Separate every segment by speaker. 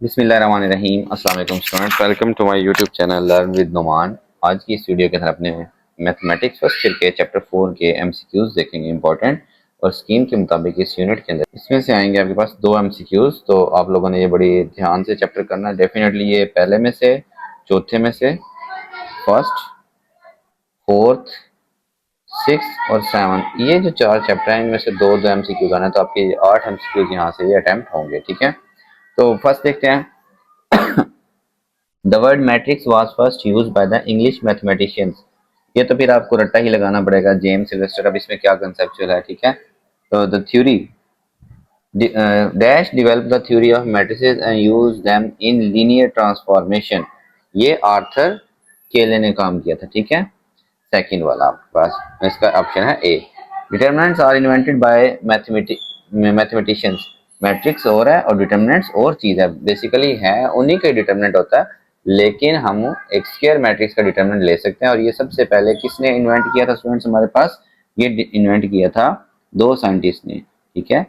Speaker 1: बिस्मिल्लाहिर्रहमानिर्रहीम। अस्सलाम वालेकुम students, welcome to my YouTube channel learn with Numan. आज की इस वीडियो के अंदर अपने मैथमेटिक्स फर्स्ट ईयर के चैप्टर 4 के एमसीक्यूज देखेंगे इंपॉर्टेंट, और स्कीम के मुताबिक इस यूनिट के अंदर इसमें से आएंगे आपके पास दो एमसीक्यूज। तो आप लोगों ने ये बड़ी ध्यान से चैप्टर करना है। डेफिनेटली ये पहले में से, चौथे में से, फर्स्ट, फोर्थ, सिक्स और सेवन, ये जो चार चैप्टर हैं इनमें से दो दो एमसीक्यूज आना है। तो आपके 8 एमसीक्यूज यहाँ से ये अटेम्प्ट होंगे। ठीक है, तो फर्स्ट देखते हैं। The word matrix was first used by the English mathematicians। ये तो फिर आपको रट्टा ही लगाना पड़ेगा, जेम्स सिल्वेस्टर। अब इसमें क्या कंसेप्चुअल है, ठीक है। तो the theory dash develop the theory of matrices and use them in linear transformation. ये आर्थर केले ने काम किया था, ठीक है। सेकंड वाला आपके पास इसका ऑप्शन है A. Determinants are invented by mathematicians. Matrix और है और डिटरमिनेंट्स और चीज है, बेसिकली है उन्हीं का डिटरमिनेंट होता है, लेकिन हम एक स्क्वायर मैट्रिक्स का डिटरमिनेंट ले सकते हैं। और ये सबसे पहले किसने इन्वेंट किया था स्टूडेंट्स हमारे पास? ये इन्वेंट किया था दो साइंटिस्ट ने, ठीक है,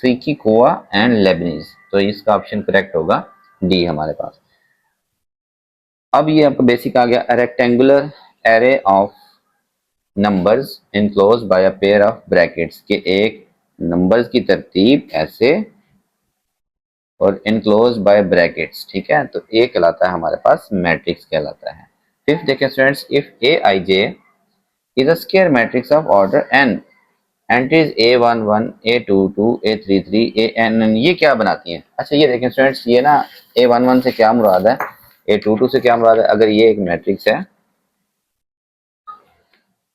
Speaker 1: सीकी-कोआ एंड लेबनिज। तो इसका ऑप्शन करेक्ट होगा डी हमारे पास। अब ये आपका बेसिक आ गया, rectangular array of numbers enclosed bye a pair of brackets, के एक नंबर्स की तरतीब ऐसे और इनक्लोज बाय ब्रैकेट्स, ठीक है। तो ये कहलाता है हमारे पास मैट्रिक्स कहलाता है। फिफ्थ देखिए students, if A I J is a square matrix of order N, entries A11, A22, A33, AN, ये क्या बनाती हैं? अच्छा ये देखें स्टूडेंट्स, ये ना A11 से क्या मुराद है, A22 से क्या मुराद है? अगर ये एक मैट्रिक्स है,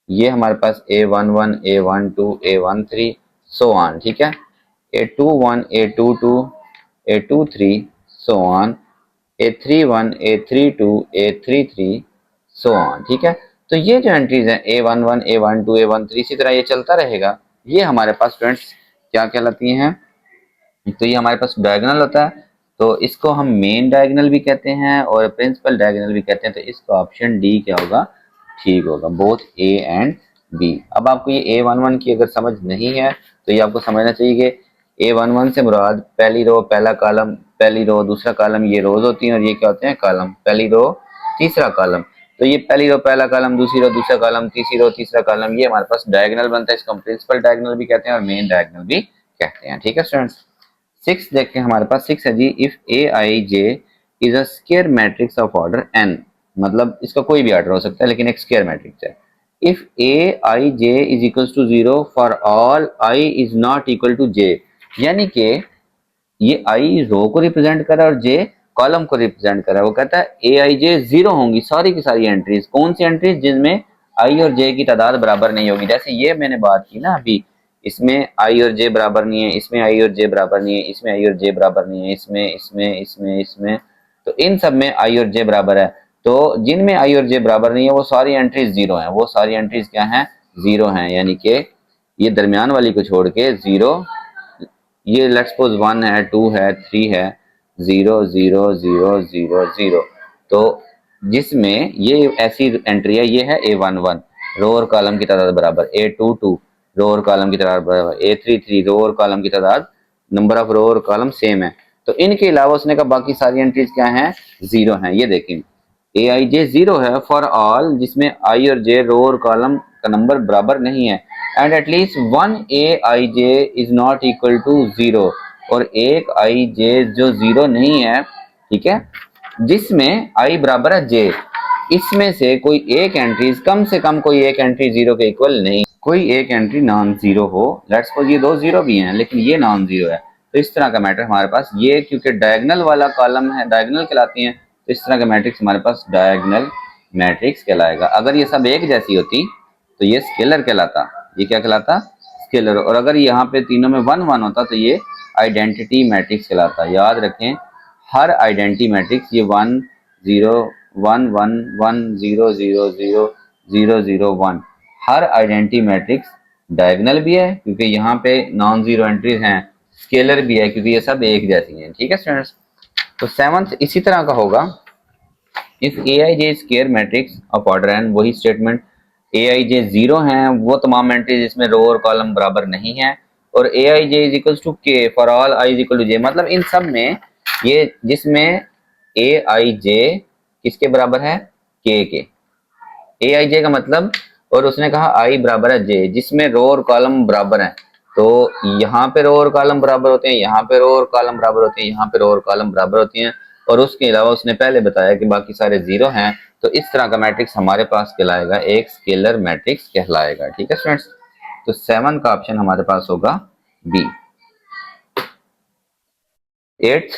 Speaker 1: ये हमारे पास A11, A12, A13 so on, ठीक है, A21, A22, A23 so on, A31, A32, A33 so on, ठीक है। तो ये जो एंट्रीज हैं A11, A12, A13, इसी तरह ये चलता रहेगा। ये हमारे पास स्टूडेंट्स क्या कहलाती हैं? तो ये हमारे पास डायगोनल होता है, तो इसको हम मेन डायगोनल भी कहते हैं और प्रिंसिपल डायगोनल भी कहते हैं। तो इसका ऑप्शन डी क्या होगा? ठीक होगा, बोथ ए एंड बी। अब आपको ये A11 की अगर समझ नहीं है तो ये आपको समझना चाहिए कि A11 से मुराद पहली रो, पहला कॉलम, पहली रो, दूसरा कॉलम, ये रोज होती हैं, और ये क्या होते हैं? कॉलम। पहली रो, तीसरा कॉलम। तो ये पहली रो, पहला कॉलम, दूसरी रो, दूसरा कॉलम, तीसरी रो, तीसरा कॉलम, ये हमारे पास डायगोनल बनता है। इसको हम प्रिंसिपल डायगोनल भी कहते हैं और मेन डायगोनल भी कहते हैं, ठीक है स्टूडेंट्स। सिक्स देखते हैं, हमारे पास सिक्स है जी, if A I J is a square matrix of order N, मतलब इसका कोई भी ऑर्डर हो सकता है लेकिन एक स्क्वायर मैट्रिक्स है। If A I J is equal to zero for all I is not equal to J, यानी कि ये आई रो को रिप्रेजेंट कर रहा है और जे कॉलम को रिप्रेजेंट कर रहा है। वो कहता है ए आई जे जीरो होंगी सारी की सारी एंट्रीज। कौन सी एंट्रीज? जिनमें आई और जे की तादाद बराबर नहीं होगी। जैसे ये मैंने बात की ना अभी, इसमें आई और जे बराबर नहीं है, इसमें आई और जे बराबर नहीं है, इसमें आई और जे बराबर नहीं है, इसमें इसमें इसमें इसमें, तो इन सब में आई और जे बराबर है। तो जिनमें आई और जे बराबर नहीं है वो सारी एंट्रीज जीरो हैं। वो सारी एंट्रीज क्या हैं? जीरो हैं, यानी कि ये दरमियान वाली को छोड़ के जीरो। ये लेट्स सपोज 1 है, 2 है, 3 है, 0 0 0 0 0। तो जिसमें ये ऐसी एंट्री है, ये है A11, रो और कॉलम की तादाद बराबर, A22 रो और कॉलम की तादाद बराबर, A33 रो और कॉलम की तादाद, नंबर ऑफ रो और कॉलम सेम है। तो इनके अलावा उसने कहा बाकी सारी एंट्रीज क्या हैं? जीरो हैं। ये देखें, ए आई जे जीरो है फॉर ऑल जिसमें आई और जे रो और कॉलम का नंबर बराबर नहीं है, and at least one A I J is not equal to zero, और एक आई जे जो जीरो नहीं है, ठीक है, जिसमें आई बराबर है जे, इसमें से कोई एक एंट्री, कम से कम कोई एक एंट्री जीरो के इक्वल नहीं, कोई एक एंट्री नॉन जीरो हो। लेट्स सपोज ये दो जीरो भी हैं लेकिन ये नॉन जीरो है। तो इस तरह का मैटर हमारे पास, ये क्योंकि डायगोनल वाला कॉलम है, डायगोनल कहलाती हैं, तो इस तरह का मैट्रिक्स हमारे पास डायगोनल मैट्रिक्स कहलाएगा। अगर ये सब एक जैसी होती तो ये स्केलर कहलाता। ये क्या कहलाता? स्केलर। और अगर यहाँ पे तीनों में 1 1 होता तो ये आइडेंटिटी मैट्रिक्स कहलाता। याद रखें, हर आइडेंटिटी मैट्रिक्स, ये 1 0 1 1 1 0 0 0 0 0 1, हर आइडेंटिटी मैट्रिक्स डायगोनल भी है क्योंकि यहाँ पे नॉन जीरो एंट्रीज हैं, स्केलर भी है क्योंकि ये सब एक जैसी हैं, ठीक है स्टूडेंट्स। तो सेवंथ इसी तरह का होगा, if A I J square matrix of order N, वही statement, A I J zero हैं वो तमाम एंट्रीज जिसमें रो और कॉलम बराबर नहीं है, और A I J is equal to K for all I is equal to J, मतलब इन सब में ये जिसमें ए आई जे किसके बराबर है, के ए आई जे का मतलब, और उसने कहा आई बराबर है जे, जिसमें रो और कॉलम बराबर है। तो यहाँ पे रो और कॉलम बराबर होते हैं, यहाँ पे रो और कॉलम बराबर होते हैं, यहाँ पे रो और कॉलम बराबर होती हैं, और उसके अलावा उसने पहले बताया कि बाकी सारे जीरो हैं। तो इस तरह का मैट्रिक्स हमारे पास कहलाएगा एक स्केलर मैट्रिक्स कहलाएगा। ठीक है स्टूडेंट्स, तो 7 का ऑप्शन हमारे पास होगा B. 8th,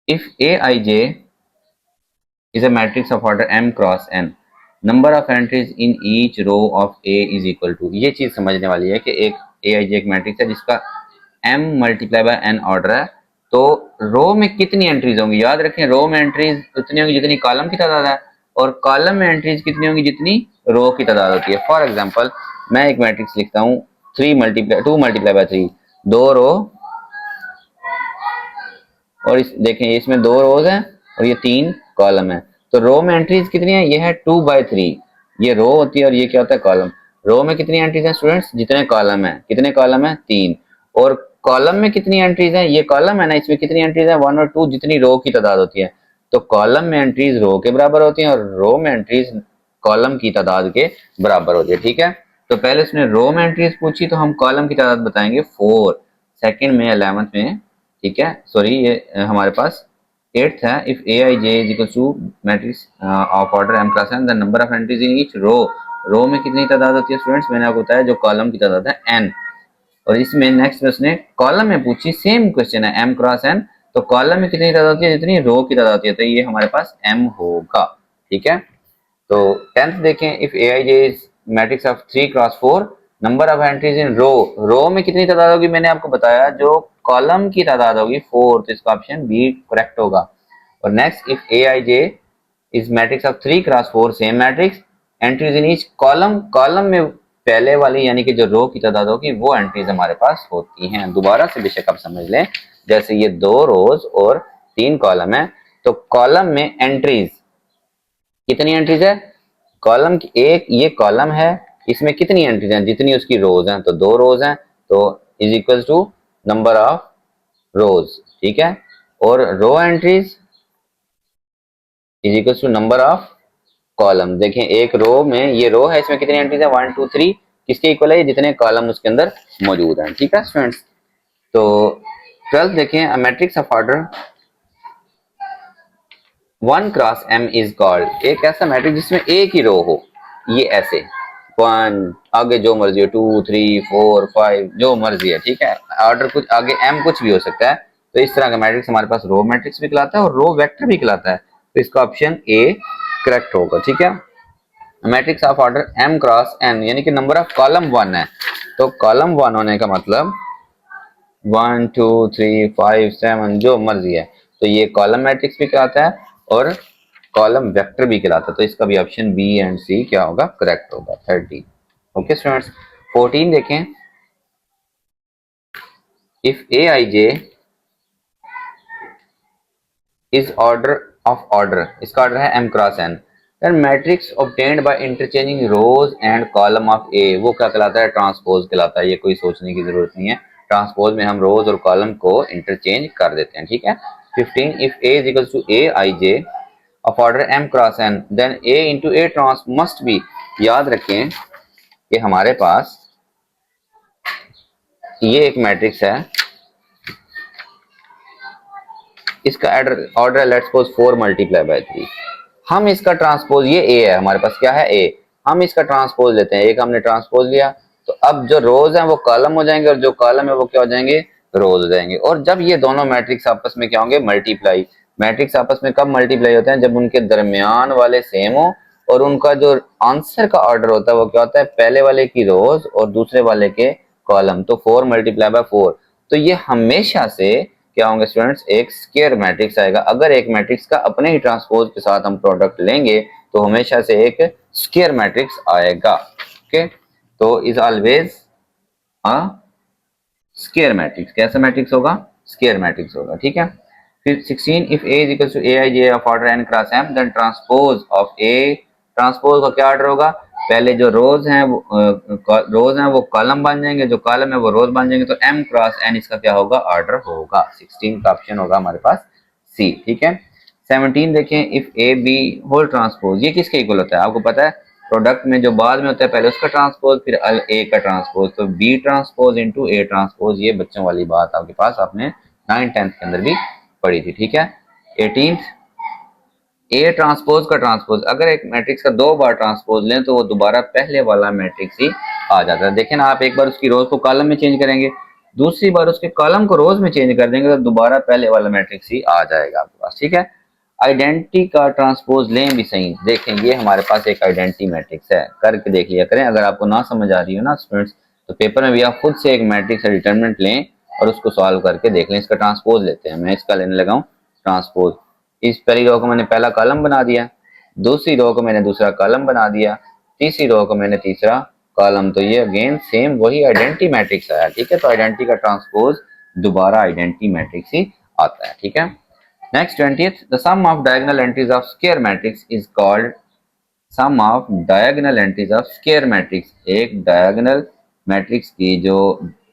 Speaker 1: if aij is a matrix of order m cross n, number of entries in each row of a is equal to, ये चीज समझने वाली है कि एक aij एक मैट्रिक्स है जिसका m multiply by n order है, तो रो में कितनी एंट्रीज होंगी। याद रखें, रो में एंट्रीज उतनी होंगी जितनी कॉलम की तादाद है, और कॉलम में एंट्रीज कितनी होंगी जितनी रो की तादाद होती है। फॉर एग्जांपल मैं एक मैट्रिक्स लिखता हूँ 2 मल्टीप्लाई बाय 3, 2 रो, और इस देखें इसमें 2 रोज हैं और ये 3 कॉलम है। तो रो में एंट्रीज कितनी है, ये है 2/3, ये रो होती है और ये क्या होता है कॉलम। रो में कितनी एंट्रीज हैं स्टूडेंट्स, जितने कॉलम है, कितने कॉलम है 3, और कॉलम में कितनी एंट्रीज हैं, ये कॉलम है ना, इसमें कितनी एंट्रीज है 1 और 2, जितनी रो की तादाद होती है। तो कॉलम में एंट्रीज रो के बराबर होती हैं और रो में एंट्रीज कॉलम की तादाद के बराबर होती है। ठीक है, तो पहले उसने रो में एंट्रीज पूछी तो हम कॉलम की तादाद बताएंगे 4, सेकंड में 11th में, ठीक है, सॉरी ये हमारे पास 8th है। If A I J is equal to matrix of order M cross N, the number of entries in each row, row में कितनी तादाद होती है स्टूडेंट्स, मैंने आपको बताया जो कॉलम की तादाद है n, और इसमें नेक्स्ट में उसने कॉलम में पूछी, सेम क्वेश्चन है m क्रॉस n, तो कॉलम में कितनी तादाद होती है जितनी रो की तादाद होती है, तो ये हमारे पास m होगा। ठीक है, तो 10th देखें, if A I J is matrix of 3x4, number of entries in row, row में कितनी तादाद होगी मैंने आपको बताया, जो कॉलम की तादाद होगी 4, तो इसका ऑप्शन बी करेक्ट होगा। और next, if A I J is matrix of 3x4, same matrix, entries in each column, column में पहले वाली यानी कि जो रो की तादाद होगी वो एंट्रीज हमारे पास होती हैं। दोबारा से बेशक आप समझ लें, जैसे ये 2 रोज और 3 कॉलम है, तो कॉलम में एंट्रीज कितनी एंट्रीज है, कॉलम की एक ये कॉलम है, इसमें कितनी एंट्रीज हैं जितनी उसकी रोज हैं, तो 2 रोज हैं, तो is equal to number of rows. ठीक है, और row entries is equal to number of column. देखें एक रो में, ये रो है, इसमें कितनी एंट्रीज है 1 2 3, किसके इक्वल है, जितने कॉलम उसके अंदर मौजूद हैं। ठीक है स्टूडेंट्स, तो 12th देखें, matrix of order 1 cross m is called, एक ऐसा मैट्रिक्स जिसमें एक ही रो हो, ये ऐसे 1 आगे जो मर्जी हो, 2 3 4 5 जो मर्जी है। ठीक है, ऑर्डर कुछ आगे m कुछ भी हो सकता है, तो इस तरह का मैट्रिक्स हमारे पास रो मैट्रिक्स भी कहलाता है और रो वेक्टर भी कहलाता है, तो इसका ऑप्शन ए करेक्ट होगा। ठीक है, matrix of order m cross n, यानी कि नंबर ऑफ कॉलम 1 है, तो कॉलम 1 होने का मतलब 1 2 3 5 7 जो मर्जी है, तो ये कॉलम मैट्रिक्स भी कहलाता है और कॉलम वेक्टर भी कहलाता है, तो इसका भी ऑप्शन बी एंड सी क्या होगा, करेक्ट होगा 30। ओके स्टूडेंट्स, 14 देखें, if A I J is order of order, इसका ऑर्डर है m cross n, then matrix obtained by interchanging rows and columns of A, वो क्या कहलाता है, ट्रांसपोज कहलाता है। ये कोई सोचने की जरूरत नहीं है, ट्रांसपोज में हम रोज और कॉलम को इंटरचेंज कर देते हैं। ठीक है, 15, if a is equal to A I J of order m cross n, then a into A trans must be, याद रखें कि हमारे पास ये एक मैट्रिक्स है, इसका order let's suppose 4 multiply by 3, हम इसका ट्रांसपोज, ये a है हमारे पास, क्या है a, हम इसका ट्रांसपोज लेते हैं, एक हमने ट्रांसपोज लिया, तो अब जो रोज हैं वो कॉलम हो जाएंगे और जो कॉलम है वो क्या हो जाएंगे, रोज हो जाएंगे। और जब ये दोनों मैट्रिक्स आपस में क्या होंगे, मल्टीप्लाई, मैट्रिक्स आपस में कब मल्टीप्लाई होते हैं, जब उनके दरमियान वाले सेम हो और उनका जो आंसर का ऑर्डर होता है वो क्या होता है, पहले वाले की रोज और दूसरे वाले के कॉलम, तो 4 मल्टीप्लाई बाय 4, तो ये हमेशा से क्या होंगे स्टूडेंट्स, एक स्क्वायर मैट्रिक्स आएगा। अगर एक मैट्रिक्स का अपने ही ट्रांसपोज के साथ हम प्रोडक्ट लेंगे तो हमेशा से एक स्क्वायर मैट्रिक्स आएगा। ओके, तो is always a square matrix, कैसा मैट्रिक्स होगा, स्क्वायर मैट्रिक्स होगा। ठीक है, फिर 16, if a is equal to A I J of order n cross m, then transpose of a, transpose का क्या ऑर्डर होगा, पहले जो रोज हैं वो कॉलम बन जाएंगे, जो कॉलम है वो रोज बन जाएंगे, तो m क्रॉस n इसका क्या होगा, ऑर्डर होगा। 16 का ऑप्शन होगा हमारे पास सी, ठीक है। 17 देखें, if A B whole transpose, ये किसके इक्वल होता है, आपको पता है प्रोडक्ट में जो बाद में होता है पहले उसका ट्रांसपोज फिर ए का ट्रांसपोज, तो B transpose into A transpose, ये बच्चों वाली बात आपके पास आपने 9th-10th के अंदर भी पढ़ी थी, ठीक है। 18th, ए ट्रांसपोज का ट्रांसपोज, अगर एक मैट्रिक्स का 2 बार ट्रांसपोज लें तो वो दोबारा पहले वाला मैट्रिक्स ही आ जाता है। देखें ना, आप एक बार उसकी रोज को कॉलम में चेंज करेंगे, दूसरी बार उसके कॉलम को रोज में चेंज कर देंगे तो दोबारा पहले वाला मैट्रिक्स ही आ जाएगा आपके पास, ठीक है। आइडेंटिटी का ट्रांसपोज लें भी सही, देखें ये हमारे पास एक आइडेंटिटी मैट्रिक्स है, करके देख लिया करें। अगर आपको ना समझ आ रही हो ना स्टूडेंट्स, तो पेपर में भी आप खुद से एक मैट्रिक्स का डिटरमिनेंट लें और उसको सॉल्व करके देख लें। इसका ट्रांसपोज लेते हैं, मैं इसका लेने लगा हूँ ट्रांसपोज। इस पहली रो को मैंने पहला कॉलम बना दिया, दूसरी रो को मैंने दूसरा कॉलम बना दिया, तीसरी रो को मैंने तीसरा कॉलम, तो ये अगेन सेम वही आइडेंटिटी मैट्रिक्स आया, ठीक है। तो आइडेंटिटी का ट्रांसपोज दोबारा आइडेंटिटी मैट्रिक्स ही आता है, ठीक है। Next 20th, the sum of diagonal entries of square matrix is called sum of diagonal entries of square matrix. एक डायगोनल मैट्रिक्स की जो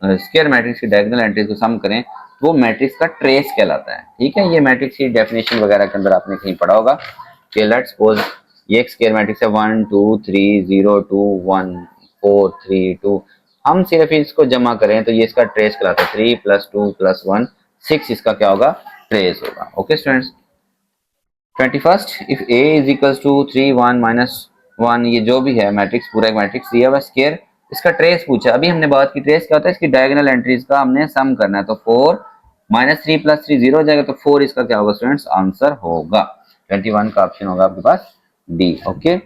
Speaker 1: स्क्वायर मैट्रिक्स की डायगोनल एंट्रीज को सम करें वो मैट्रिक्स का ट्रेस कहलाता है, ठीक है। ये मैट्रिक्स की डेफिनेशन वगैरह के अंदर आपने कहीं पढ़ा होगा कि लेट्स सपोज ये एक स्क्वायर मैट्रिक्स है 1 2 3 0 2 1 4 3 2, हम सिर्फ इसको जमा करें तो ये इसका ट्रेस कहलाता है। 3 + 2 + 1 6 इसका क्या होगा, ट्रेस होगा। Okay students, 21st, if a is equals to 3 1 -1, ये जो भी है मैट्रिक्स पूरा एक मैट्रिक्स दिया हुआ स्क्वायर, इसका ट्रेस पूछा। अभी हमने बात की ट्रेस क्या होता है, इसकी डायगोनल एंट्रीज का हमने सम करना है, तो 4 -3 + 3 0 हो जाएगा, तो 4 इसका क्या होगा स्टूडेंट्स, आंसर होगा। 21 का ऑप्शन होगा आपके पास डी। ओके,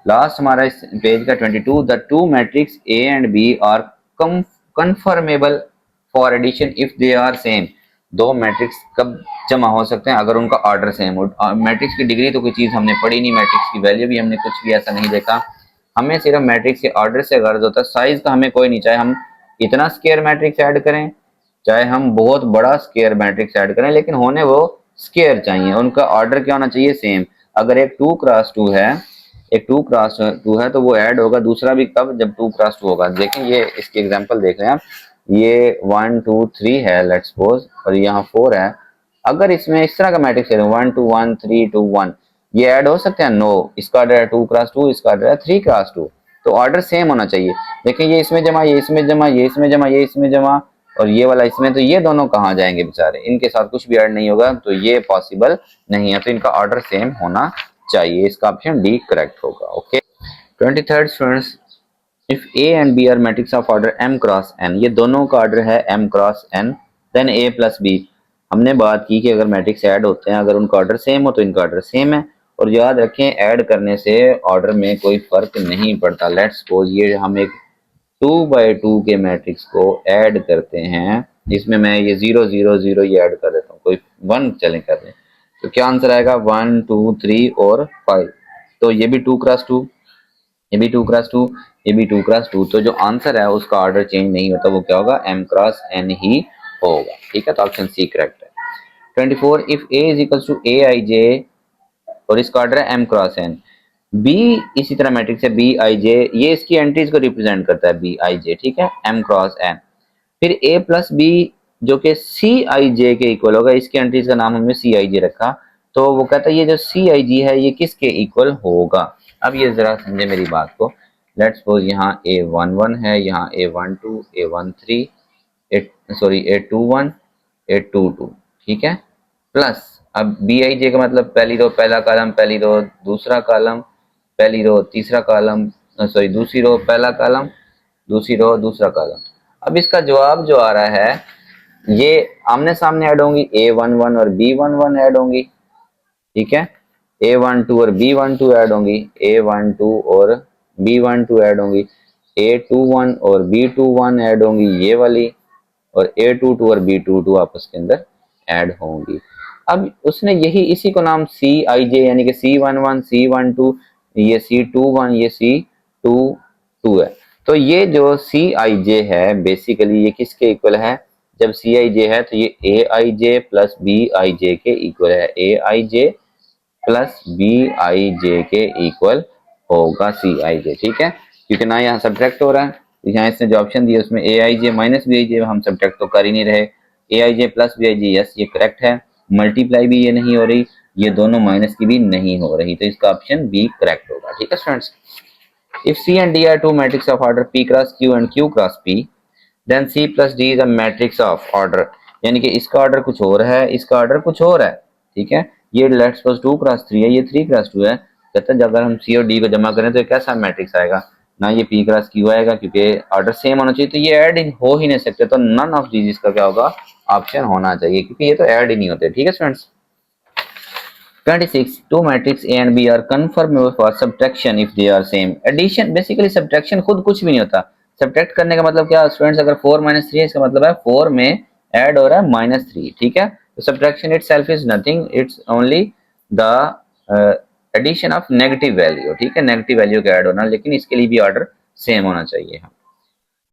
Speaker 1: लास्ट हमारा इस पेज का 22, the two matrix A and B are conformable for addition if they are same. दो मैट्रिक्स कब जमा हो सकते हैं, अगर उनका ऑर्डर सेम हो। मैट्रिक्स की डिग्री तो कोई चीज हमने पढ़ी नहीं, मैट्रिक्स की वैल्यू भी हमने कुछ भी ऐसा नहीं देखा, हमें सिर्फ मैट्रिक्स के ऑर्डर से गर्ज होता है। साइज का हमें कोई नहीं, चाहे हम इतना स्क्वायर मैट्रिक्स ऐड करें चाहे हम बहुत बड़ा स्क्वायर मैट्रिक्स ऐड करें, लेकिन होने वो स्क्वायर चाहिए, उनका ऑर्डर क्या होना चाहिए, सेम। अगर एक 2x2 है, एक 2x2 है तो वो ऐड होगा, दूसरा भी कब, जब 2x2 होगा। देखें ये इसकी एग्जांपल देख रहे हैं आप, ये 1 2 3 है लेट्स सपोज, और यहाँ 4 है। अगर इसमें इस तरह का मैट्रिक्स है 1 2 1 3 2 1, ये ऐड हो सकते हैं, नो। इसका ऑर्डर है 2x2, इसका ऑर्डर है 3x2, तो ऑर्डर सेम होना चाहिए। देखिए ये इसमें जमा, ये इसमें जमा, ये इसमें जमा, ये इसमें जमा, और ये वाला इसमें, तो ये दोनों कहाँ जाएंगे बेचारे, इनके साथ कुछ भी ऐड नहीं होगा, तो ये पॉसिबल नहीं है, तो इनका ऑर्डर सेम होना चाहिए। इसका ऑप्शन डी करेक्ट होगा। Okay, 23rd students, if A and B are matrix of order m cross n, ये दोनों का ऑर्डर है m cross n, then a plus b। हमने बात की कि अगर मैट्रिक्स ऐड होते हैं, अगर उनका ऑर्डर सेम हो तो इनका ऑर्डर सेम है, और याद रखें ऐड करने से ऑर्डर में कोई फर्क नहीं पड़ता। लेट्स सपोज ये हम एक 2x2 के मैट्रिक्स को ऐड करते हैं, जिसमें मैं ये 0 0 0 ये ऐड कर देता हूँ, कोई 1 चलें कर दें, तो क्या आंसर आएगा 1 2 3 और 5, तो ये भी 2x2, ये भी 2x2, ये भी 2x2, तो जो आंसर है उसका ऑर्डर चेंज नहीं होता, वो क्या होगा, m क्रॉस n ही होगा, ठीक है। तो ऑप्शन सी करेक्ट है। 24, इफ a is equal to A I J, और इसका ऑर्डर है m क्रॉस n, b इसी तरह मैट्रिक्स है b i j, ये इसकी एंट्रीज को रिप्रेजेंट करता है b i j, ठीक है, m क्रॉस n। फिर a प्लस b जो कि c i j के इक्वल होगा, इसकी एंट्रीज का नाम हमने c i j रखा, तो वो कहता है ये जो c i j है ये किसके इक्वल होगा। अब ये जरा समझे मेरी बात को, लेट्स सपोज यहाँ a11 है, यहाँ a12 a13 a21 a22, ठीक है, प्लस अब बी आई जे का मतलब पहली रो पहला कॉलम, पहली रो दूसरा कॉलम, पहली रो तीसरा कॉलम, सॉरी दूसरी रो पहला कॉलम, दूसरी रो दूसरा कॉलम। अब इसका जवाब जो आ रहा है ये आमने सामने ऐड होंगी, a11 और b11 ऐड होंगी, ठीक है, a12 और b12 ऐड होंगी, a12 और b12 ऐड होंगी, a21 और b21 ऐड होंगी ये वाली, और a22 और b22 आपस के अंदर ऐड होंगी। अब उसने यही इसी को नाम सी आई जे यानी कि C11 C12, ये C21 ये C22 है। तो ये जो सी आई जे है बेसिकली ये किसके इक्वल है, जब सी आई जे है तो ये ए I J plus B I जे के इक्वल है, ए I J plus B I जे के इक्वल होगा सी आई जे, ठीक है, क्योंकि ना यहाँ सब्ट्रैक्ट हो रहा है, यहाँ इसने जो ऑप्शन दिया उसमें ए I J minus B I जे, हम सब्ट्रैक्ट तो कर ही नहीं रहे, A I J plus B I J, yes ये करेक्ट है, मल्टीप्लाई भी ये नहीं हो रही, ये दोनों माइनस की भी नहीं हो रही, तो इसका ऑप्शन बी करेक्ट होगा, ठीक है students. If C and D are two matrix of order P cross Q and Q cross P, then C plus D is a matrix of order, यानी कि इसका ऑर्डर कुछ और है, इसका ऑर्डर कुछ और है, ठीक है, ये लेट्स सपोज 2 क्रॉस 3 है, ये 3 क्रॉस 2 है, कहते हैं अगर हम सी और डी को जमा करें तो कैसा मैट्रिक्स आएगा, ना ये पी क्रॉस क्यू आएगा क्योंकि ऑर्डर सेम होना चाहिए, तो ये ऐड हो ही नहीं सकते, तो नन ऑफ दीज इसका क्या होगा, ऑप्शन होना चाहिए, क्योंकि ये तो ऐड ही नहीं होते, ठीक है students. 26 two matrix A and B are conformable for subtraction if they are same. Addition basically subtraction खुद कुछ भी नहीं होता, सब्ट्रैक्ट करने का मतलब क्या स्टूडेंट्स, अगर 4 माइनस 3 है इसका मतलब है 4 में ऐड हो रहा है -3, ठीक है, तो subtraction itself is nothing, it's only the addition of negative value, ठीक है, नेगेटिव वैल्यू का ऐड होना, लेकिन इसके लिए भी ऑर्डर सेम होना चाहिए।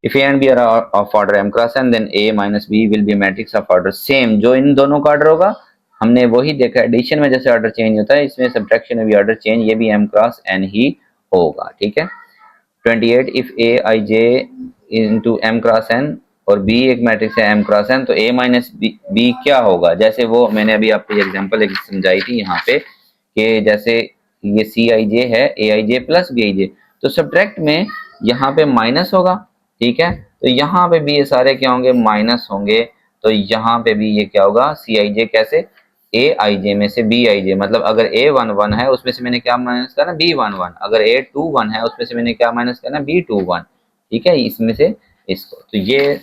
Speaker 1: If A and B are of order m cross n, then A minus B will be a matrix of order same, जो इन दोनों का ऑर्डर होगा, हमने वही देखा एडिशन में जैसे ऑर्डर चेंज होता है, इसमें सब्ट्रैक्शन में भी ऑर्डर चेंज, ये भी m क्रॉस n ही होगा, ठीक है। 28 if A I J into m cross n और B एक मैट्रिक्स है m क्रॉस n, तो A माइनस B क्या होगा, जैसे वो मैंने अभी आपको एग्जांपल एक समझाई थी यहाँ पे, कि जैसे ये CIJ है AIJ प्लस BIJ, तो सब्ट्रैक्ट में यहाँ पे माइनस होगा, ठीक है, तो यहाँ पे भी ये सारे क्या होंगे, माइनस होंगे, तो यहाँ पे भी ये क्या होगा, सी आई जे कैसे, ए आई जे में से बी आई जे, मतलब अगर ए 1 1 है उसमें से मैंने क्या माइनस करना, बी 1 1, अगर ए 2 1 है उसमें से मैंने क्या माइनस करना, बी 2 1, ठीक है, इसमें से इसको, तो ये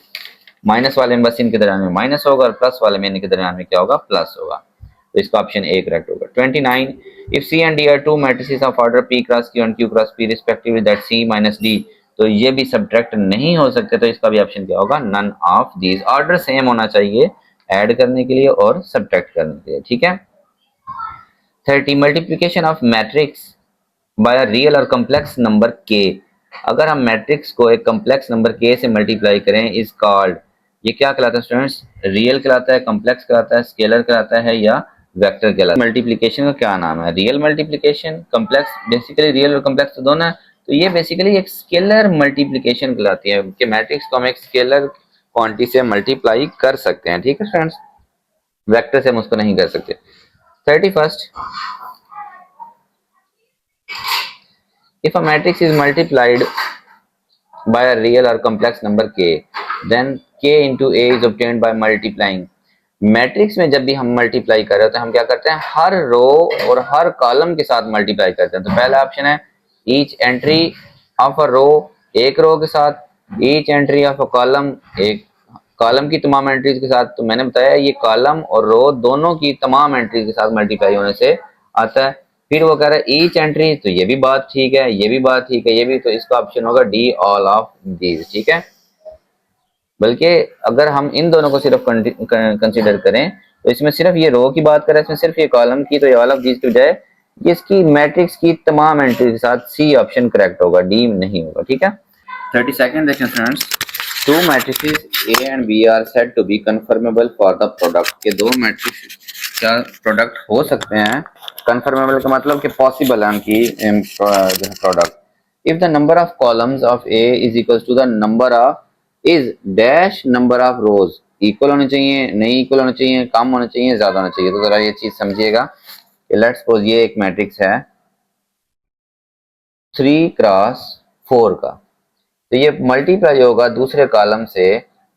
Speaker 1: माइनस वाले में बस इनके दरमियान में माइनस होगा और प्लस वाले में इनके दरमियान में क्या होगा, प्लस होगा, तो इसका ऑप्शन ए करेक्ट होगा। 29 if C and D are two matrices of order P cross Q and Q cross P respectively that C minus D, तो ये भी सब्ट्रैक्ट नहीं हो सकते, तो इसका भी ऑप्शन क्या होगा, none of these, order same होना चाहिए ऐड करने के लिए और सब्ट्रैक्ट करने के लिए, ठीक है। 30 multiplication of matrix bye a real और कॉम्प्लेक्स नंबर के, अगर हम मैट्रिक्स को एक कॉम्प्लेक्स नंबर के से मल्टीप्लाई करें इज कॉल्ड, ये क्या कहलाता है स्टूडेंट्स, रियल कहलाता है, कॉम्प्लेक्स कहलाता है, स्केलर कहलाता है या वेक्टर कहलाता है। मल्टीप्लिकेशन का क्या नाम है, real multiplication, complex, basically real और कॉम्प्लेक्स तो दोनों है, तो ये बेसिकली एक स्केलर मल्टीप्लिकेशन कहलाती है, कि मैट्रिक्स को हम एक स्केलर क्वांटिटी से मल्टीप्लाई कर सकते हैं, ठीक है फ्रेंड्स, वेक्टर से हम उसको नहीं कर सकते। 31 if a matrix is multiplied by a real or complex number k, then k into a is obtained by multiplying, matrix में जब भी हम मल्टीप्लाई कर रहे हो तो हम क्या करते हैं, हर रो और हर कॉलम के साथ मल्टीप्लाई करते हैं, तो पहला ऑप्शन है each entry of a row, एक रो के साथ, each entry of a column, एक कॉलम की तमाम एंट्रीज के साथ, तो मैंने बताया ये कॉलम और रो दोनों की तमाम एंट्रीज के साथ मल्टीप्लाई होने से आता है। फिर वो कह रहा है ईच एंट्री, तो ये भी बात ठीक है, ये भी बात ठीक है, ये भी, तो इसका ऑप्शन होगा डी ऑल ऑफ दीज, ठीक है। बल्कि अगर हम इन दोनों को सिर्फ कंसीडर करें तो इसमें सिर्फ ये रो की बात करें, इसमें सिर्फ ये कॉलम की, तो ये ऑल ऑफ दीज की बजाय ये इसकी मैट्रिक्स की तमाम एंट्री के साथ सी ऑप्शन करेक्ट होगा, डी नहीं होगा, ठीक है। 32 देखें friends, two matrices A and B are said to be conformable for the product, के दो मैट्रिक्स क्या प्रोडक्ट हो सकते हैं, कन्फर्मेबल का मतलब कि पॉसिबल है उनकी product, if the number of columns of A is equal to the number of is dash number of rows, equal होने चाहिए, नहीं इक्वल होने चाहिए, कम होने चाहिए, ज्यादा होना चाहिए, तो जरा ये चीज समझिएगा। लेट्स सपोज ये एक मैट्रिक्स है 3 क्रॉस 4 का, तो ये मल्टीप्लाई होगा दूसरे कॉलम से,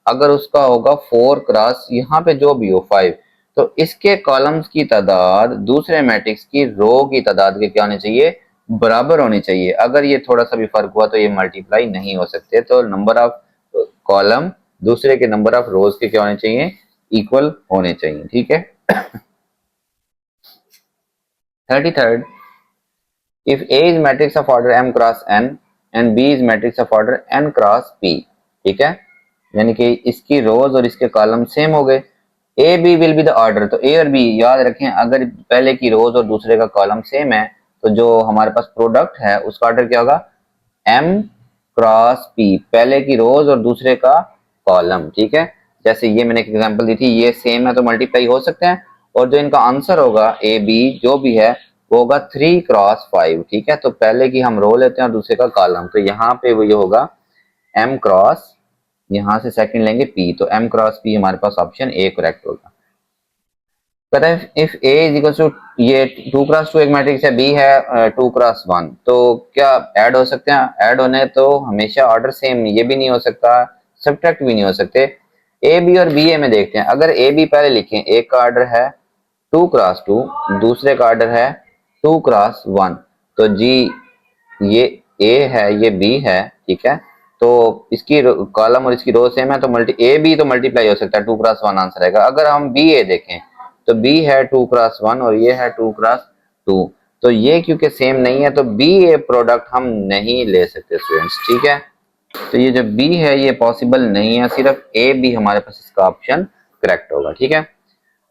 Speaker 1: अगर उसका होगा 4 क्रॉस यहाँ पे जो भी हो 5, तो इसके कॉलम्स की तादाद दूसरे मैट्रिक्स की रो की तादाद के क्या होनी चाहिए, बराबर होनी चाहिए, अगर ये थोड़ा सा भी फर्क हुआ तो ये मल्टीप्लाई नहीं हो सकते, तो नंबर ऑफ कॉलम दूसरे के नंबर ऑफ रोज के क्या होने चाहिए, इक्वल होने चाहिए, ठीक है। 33 if A is matrix of order m cross n and B is matrix of order n cross p, ठीक है, यानी कि इसकी रोज और इसके कॉलम सेम हो गए, A B will be the order, तो ए और बी याद रखें, अगर पहले की रोज और दूसरे का कॉलम सेम है तो जो हमारे पास प्रोडक्ट है उसका ऑर्डर क्या होगा, m क्रॉस p, पहले की रोज और दूसरे का कॉलम, ठीक है, जैसे ये मैंने एक एग्जांपल दी थी, ये सेम है तो मल्टीप्लाई हो सकते हैं, और जो इनका आंसर होगा ए बी जो भी है वो होगा 3 × 5, ठीक है। तो पहले की हम रो लेते हैं और दूसरे का कॉलम, तो यहाँ पे वो ये होगा m क्रॉस, यहाँ से सेकंड लेंगे p, तो m क्रॉस p हमारे पास ऑप्शन ए करेक्ट होगा। कहता है if a is equal to, ये 2 × 2 एक मैट्रिक्स है, b है 2 × 1, तो क्या ऐड हो सकते हैं? ऐड होने तो हमेशा ऑर्डर सेम, ये भी नहीं हो सकता, सब्ट्रैक्ट भी नहीं हो सकते। ए बी और बी ए में देखते हैं, अगर ए बी पहले लिखें, एक का ऑर्डर है 2 × 2, दूसरे का ऑर्डर है 2 × 1, तो जी ये ए है ये बी है, ठीक है। तो इसकी कॉलम और इसकी रो सेम है, तो ए बी तो मल्टीप्लाई हो सकता है, 2 × 1 आंसर आएगा। अगर हम बी ए देखें तो बी है 2 × 1 और ये है 2 × 2, तो ये क्योंकि सेम नहीं है तो बी ए प्रोडक्ट हम नहीं ले सकते स्टूडेंट्स, ठीक है। तो ये जो बी है ये पॉसिबल नहीं है, सिर्फ ए बी हमारे पास इसका ऑप्शन करेक्ट होगा, ठीक है।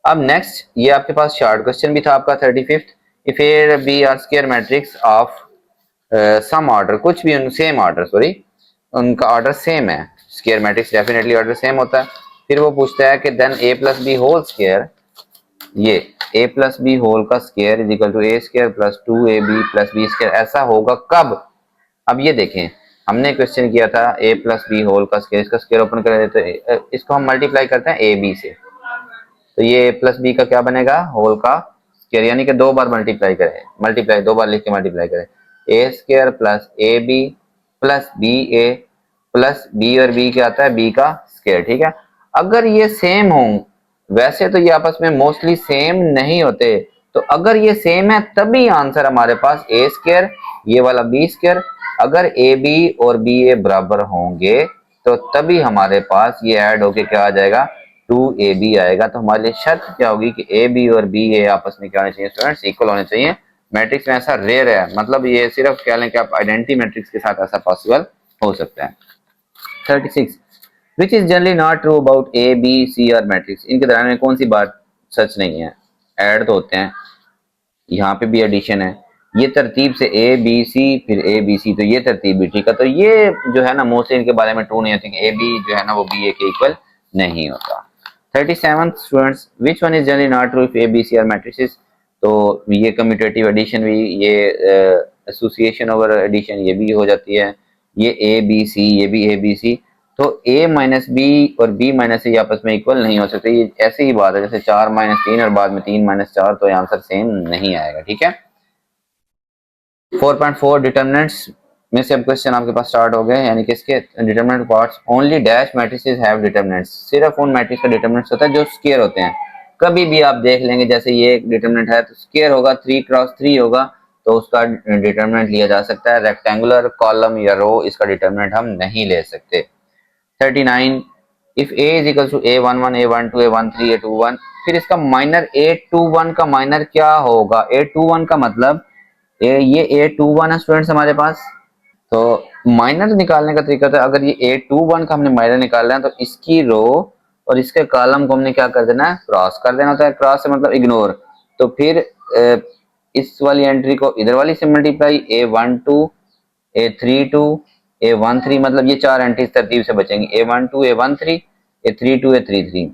Speaker 1: अब नेक्स्ट ये आपके पास शॉर्ट क्वेश्चन भी था आपका 35th, if A B are square matrix of some order, कुछ भी सेम ऑर्डर, सॉरी उनका ऑर्डर सेम है, square matrix definitely order same होता है। फिर वो पूछता है कि then a + b whole square, ये a + b होल का square is equal to a square + 2ab + b square, ऐसा होगा कब? अब ये देखें, हमने क्वेश्चन किया था a + b होल का स्क्वायर, इसका स्क्वायर ओपन कर देते हैं, इसको हम मल्टीप्लाई करते हैं ab से, तो ये a + b का क्या बनेगा? होल का स्क्वायर, यानी कि 2 बार मल्टीप्लाई करें, मल्टीप्लाई 2 बार लिख के मल्टीप्लाई करें, a square + ab + ba plus b, और b क्या आता है? b का स्क्वायर, ठीक है। अगर ये सेम हों, वैसे तो ये आपस में मोस्टली सेम नहीं होते, तो अगर ये सेम है तभी आंसर हमारे पास a स्क्वायर, ये वाला b स्क्वायर, अगर ab और ba बराबर होंगे तो तभी हमारे पास ये ऐड होके क्या आ जाएगा? 2ab आएगा। तो हमारे लिए शर्त क्या होगी कि ab और ba आपस में क्या होने चाहिए स्टूडेंट्स? इक्वल होने चाहिए। मैट्रिक्स में ऐसा रेयर है, मतलब ये सिर्फ कह लें कि आप आइडेंटिटी मैट्रिक्स के साथ ऐसा पॉसिबल हो सकता है। 36 which is generally not true about A B C are matrix, इनके दरम्यान में कौन सी बात सच नहीं है? ऐड तो होते हैं, यहाँ पे भी एडिशन है, ये तरतीब से ए बी सी फिर ए बी सी, तो ये तरतीब भी ठीक है, तो ये जो है ना मोस्टली इनके बारे में ट्रू नहीं होती कि ए बी जो है ना वो बी ए के इक्वल नहीं होता। 37 students which one is generally not true if A B C are matrices, तो ये कम्यूटेटिव एडिशन भी, ये एसोसिएशन ओवर एडिशन ये भी हो जाती है, ये ए बी सी ये भी ए बी सी, तो a माइनस बी और b माइनस ए आपस में इक्वल नहीं हो सकते, ये ऐसी ही बात है जैसे 4 - 3 और बाद में 3 - 4, तो आंसर सेम नहीं आएगा, ठीक है। 4.4 डिटरमिनेंट्स में से अब क्वेश्चन आपके पास स्टार्ट हो गए, यानी कि इसके determinant parts, only dash matrices have determinants, सिर्फ उन मैट्रिक्स का डिटरमिनेंट्स होता है जो स्क्वायर होते हैं। कभी भी आप देख लेंगे, जैसे ये एक डिटरमिनेंट है तो स्क्वायर होगा, 3 × 3 होगा, तो उसका डिटरमिनेंट लिया जा सकता है। रेक्टेंगुलर कॉलम या रो, इसका डिटरमिनेंट हम नहीं ले सकते। 39 if a is equal to a11 a12 a13 a21, फिर इसका माइनर a21 का माइनर क्या होगा? a21 का मतलब ये a21 है स्टूडेंट्स हमारे पास, तो माइनर निकालने का तरीका था, अगर ये a21 का हमने माइनर निकालना है तो इसकी रो और इसके कॉलम को हमने क्या कर देना है? क्रॉस कर देना होता है। क्रॉस से मतलब इग्नोर, तो फिर इस वाली एंट्री को इधर वाली से मल्टीप्लाई, a12 a32 a13, मतलब ये 4 एंट्रीज तरतीब से बचेंगी, a12 a13 a32 a33,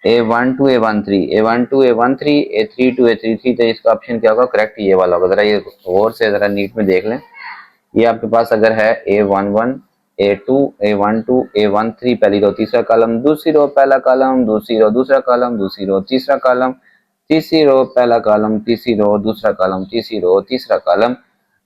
Speaker 1: a12 a13 a12 a13 a32 a33, तो इसका ऑप्शन क्या होगा? करेक्ट ये वाला होगा। जरा ये गौर से जरा नीट में देख लें, ये आपके पास अगर है a11 a2 a12 a13 पहली रो तीसरा कॉलम, दूसरी रो पहला कॉलम, दूसरी रो दूसरा कॉलम, दूसरी रो तीसरा कॉलम, तीसरी रो पहला कॉलम, तीसरी रो दूसरा कॉलम, तीसरी रो तीसरा कॉलम।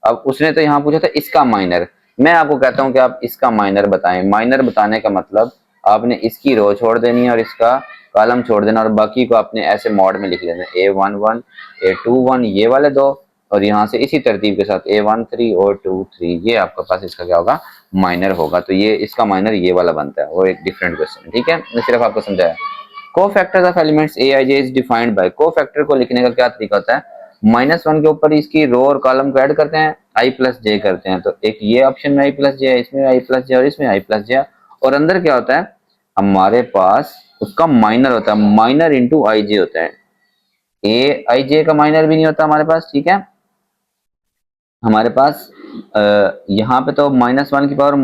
Speaker 1: अब उसने तो यहाँ पूछा था इसका माइनर, मैं आपको कहता हूँ कि आप इसका माइनर बताएं। माइनर बताने का मतलब आपने इसकी रो छोड़ देनी है और इसका कॉलम छोड़ देना, और बाकी को आपने ऐसे मॉड में लिख लेना, a11 a21 ये वाले दो, और यहाँ से इसी तरतीब के साथ a13 और 23, ये आपके पास इसका क्या होगा? माइनर होगा। तो ये इसका माइनर ये वाला बनता है, वो एक डिफरेंट क्वेश्चन है, ठीक है, मैं सिर्फ आपको समझाया। Cofactors of elements A I J is defined by, cofactor को लिखने का क्या तरीका होता है? -1 के ऊपर इसकी रो और कॉलम को ऐड करते हैं, i + j करते हैं, तो एक ये ऑप्शन में i + j है, इसमें i + j और इसमें i + j, और अंदर क्या होता है हमारे पास? उसका माइनर होता है, माइनर इंटू आई जे होता है, ए आई जे का माइनर भी नहीं होता हमारे पास, ठीक है। हमारे पास यहाँ पे तो -1 की पावर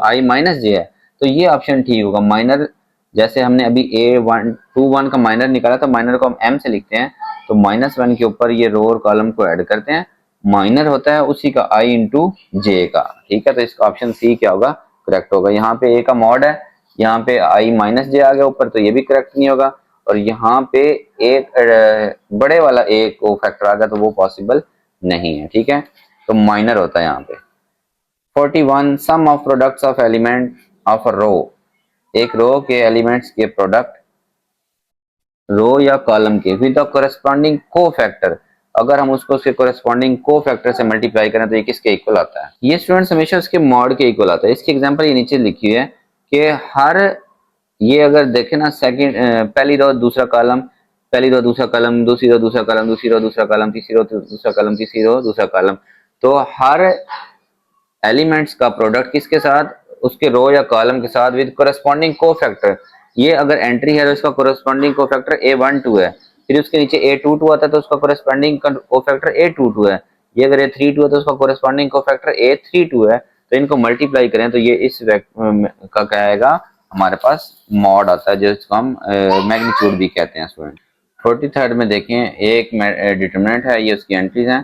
Speaker 1: आई माइनस जे है, तो ये ऑप्शन ठीक होगा। माइनर जैसे हमने अभी a1 21 का माइनर निकाला, तो माइनर को हम m से लिखते हैं, तो -1 के ऊपर ये रो और कॉलम को ऐड करते हैं, माइनर होता है उसी का i इंटू जे का, ठीक है। तो इसका ऑप्शन सी क्या होगा, करेक्ट होगा। यहाँ पे a का मॉड है, यहाँ पे i माइनस जे आ गया ऊपर, तो ये भी करेक्ट नहीं होगा। और यहाँ पे एक बड़े वाला a को फैक्टर आ गया, तो वो पॉसिबल नहीं है, ठीक है। तो माइनर होता है यहाँ पे। 41 sum of products of element of a row, एक रो के एलिमेंट्स के प्रोडक्ट रो या कॉलम के विद द कोरेस्पॉन्डिंग को फैक्टर, अगर हम उसको उसके कोरेस्पॉन्डिंग को फैक्टर से मल्टीप्लाई करें तो ये किसके इक्वल आता है? ये स्टूडेंट्स हमेशा उसके मॉड के इक्वल आता है। इसकी एग्जांपल ये नीचे लिखी हुई है कि हर, ये अगर देखें ना, सेकंड पहली रो दूसरा कॉलम, पहली रो दूसरा कॉलम, दूसरी रो दूसरा कॉलम, दूसरी रो दूसरा कॉलम, तीसरी रो दूसरा कॉलम, तीसरी रो दूसरा कॉलम, तो हर एलिमेंट्स का प्रोडक्ट किसके साथ, उसके रो या कॉलम के साथ विद कोरेस्पॉन्डिंग को फैक्टर। ये अगर एंट्री है तो इसका कोरेस्पॉन्डिंग को फैक्टर A12 है, फिर उसके नीचे A22 आता है तो उसका कोरेस्पॉन्डिंग को फैक्टर A22 है। ये अगर A32 है तो उसका कोरेस्पॉन्डिंग को फैक्टर A32 है। तो इनको मल्टीप्लाई करें तो ये इस का क्या आएगा, हमारे पास मॉड आता है, जिसको हम मैग्नीट्यूड भी कहते हैं स्टूडेंट। 43rd में देखें, एक डिटरमिनेंट है, ये उसकी एंट्रीज हैं।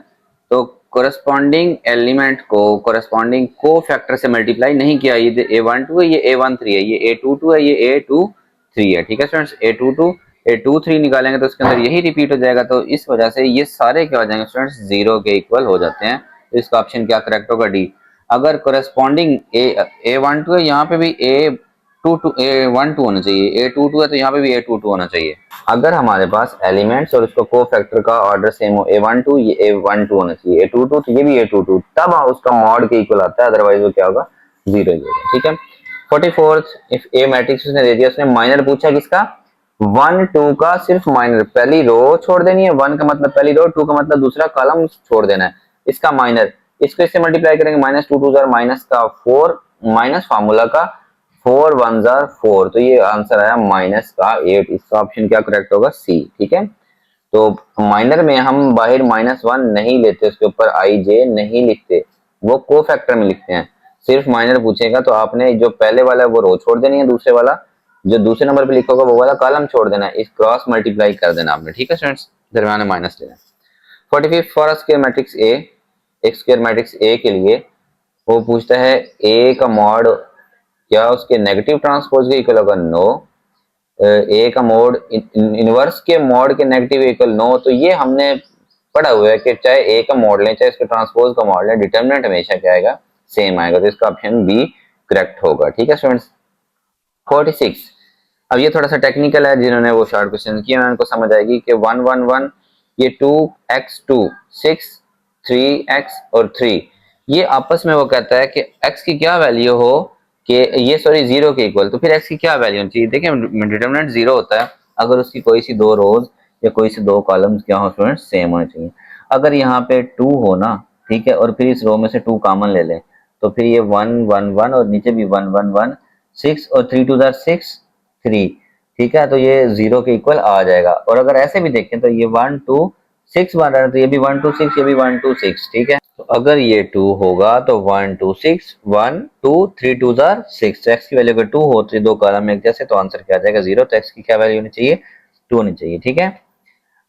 Speaker 1: तो कोरेस्पॉन्डिंग एलिमेंट को कोरेस्पॉन्डिंग को फैक्टर से मल्टीप्लाई नहीं किया, ये A12 है, ये A13 है, ये A22 है, ये A23 है, ठीक है स्टूडेंट्स। A22 A23 निकालेंगे तो इसके अंदर यही रिपीट हो जाएगा, तो इस वजह से ये सारे क्या हो जाएंगे स्टूडेंट्स, जीरो के इक्वल हो जाते हैं। तो इसका ऑप्शन क्या करेक्ट होगा, डी। अगर कोरेस्पॉन्डिंग A12 है, यहाँ पे भी A12 होना चाहिए, A22 है तो यहाँ पे भी A22 होना चाहिए। अगर हमारे पास एलिमेंट्स और उसका को फैक्टर का ऑर्डर सेम हो, A12 ये A12 होना चाहिए, A22 तो ये भी A22, तब उसका मॉड के इक्वल आता है, अदरवाइज वो क्या होगा, जीरो ही होगा, ठीक है। 44th, इफ ए मैट्रिक्स उसने दे दिया, उसने माइनर पूछा किसका, 1 2 का सिर्फ माइनर, पहली रो छोड़ देनी है, 1 का मतलब पहली रो, 2 का मतलब दूसरा कॉलम छोड़ देना है, इसका माइनर, इसको इससे मल्टीप्लाई करेंगे, -2 2 माइनस का 4, माइनस फार्मूला का 4 1 4, तो ये आंसर आया माइनस का 8। इसका ऑप्शन क्या करेक्ट होगा, सी, ठीक है। तो माइनर में हम बाहर -1 नहीं लेते, उसके ऊपर आई जे नहीं लिखते, वो को फैक्टर में लिखते हैं। सिर्फ माइनर पूछेगा तो आपने जो पहले वाला है वो रो छोड़ देनी है, दूसरे वाला जो दूसरे नंबर पे लिखा होगा वो वाला कॉलम छोड़ देना है, इस क्रॉस मल्टीप्लाई कर देना आपने, ठीक है स्टूडेंट्स, दरमियान में माइनस लेना। 45 फॉर स्क्वायर मैट्रिक्स ए, एक स्क्वायर मैट्रिक्स ए के लिए वो पूछता है ए का मॉड क्या उसके नेगेटिव ट्रांसपोज के इक्वल होगा, नो। ए का मॉड इनवर्स के मॉड के नेगेटिव इक्वल नो, तो ये हमने पढ़ा हुआ है कि चाहे ए का मॉड लें चाहे इसके ट्रांसपोज का मॉड लें, डिटरमिनेंट हमेशा क्या आएगा, सेम आएगा, तो इसका ऑप्शन बी करेक्ट होगा, ठीक है स्टूडेंट्स। 46, अब ये थोड़ा सा टेक्निकल है, जिन्होंने वो शॉर्ट क्वेश्चन किए उनको समझ आएगी कि 1 1 1, ये 2x2 6 3x और 3, ये आपस में वो कहता है कि x की क्या वैल्यू हो कि ये सॉरी जीरो के इक्वल, तो फिर x की क्या वैल्यू होनी चाहिए। देखिए डिटरमिनेंट जीरो होता है अगर उसकी कोई सी दो रोज या कोई सी दो कॉलम्स क्या हो स्टूडेंट, सेम होने चाहिए। अगर यहाँ पे 2 हो ना, ठीक है, और फिर इस रो में से 2 कॉमन ले लें, तो फिर ये 1 1 1 और नीचे भी 1 1 1, 6 और 3 2 6 3, ठीक है, तो ये जीरो के इक्वल आ जाएगा। और अगर ऐसे भी देखें तो ये 1 2 6 बन रहा है, तो ये भी 1 2 6, ये भी 1 2 6, ठीक है। तो अगर ये 2 होगा तो 1 2 6 1 2 3 2 6, एक्स की वैल्यू अगर 2 हो तो दो कॉलम में एक जैसे, तो आंसर क्या आ जाएगा, जीरो। तो एक्स की क्या वैल्यू होनी चाहिए, 2 होनी चाहिए, ठीक है।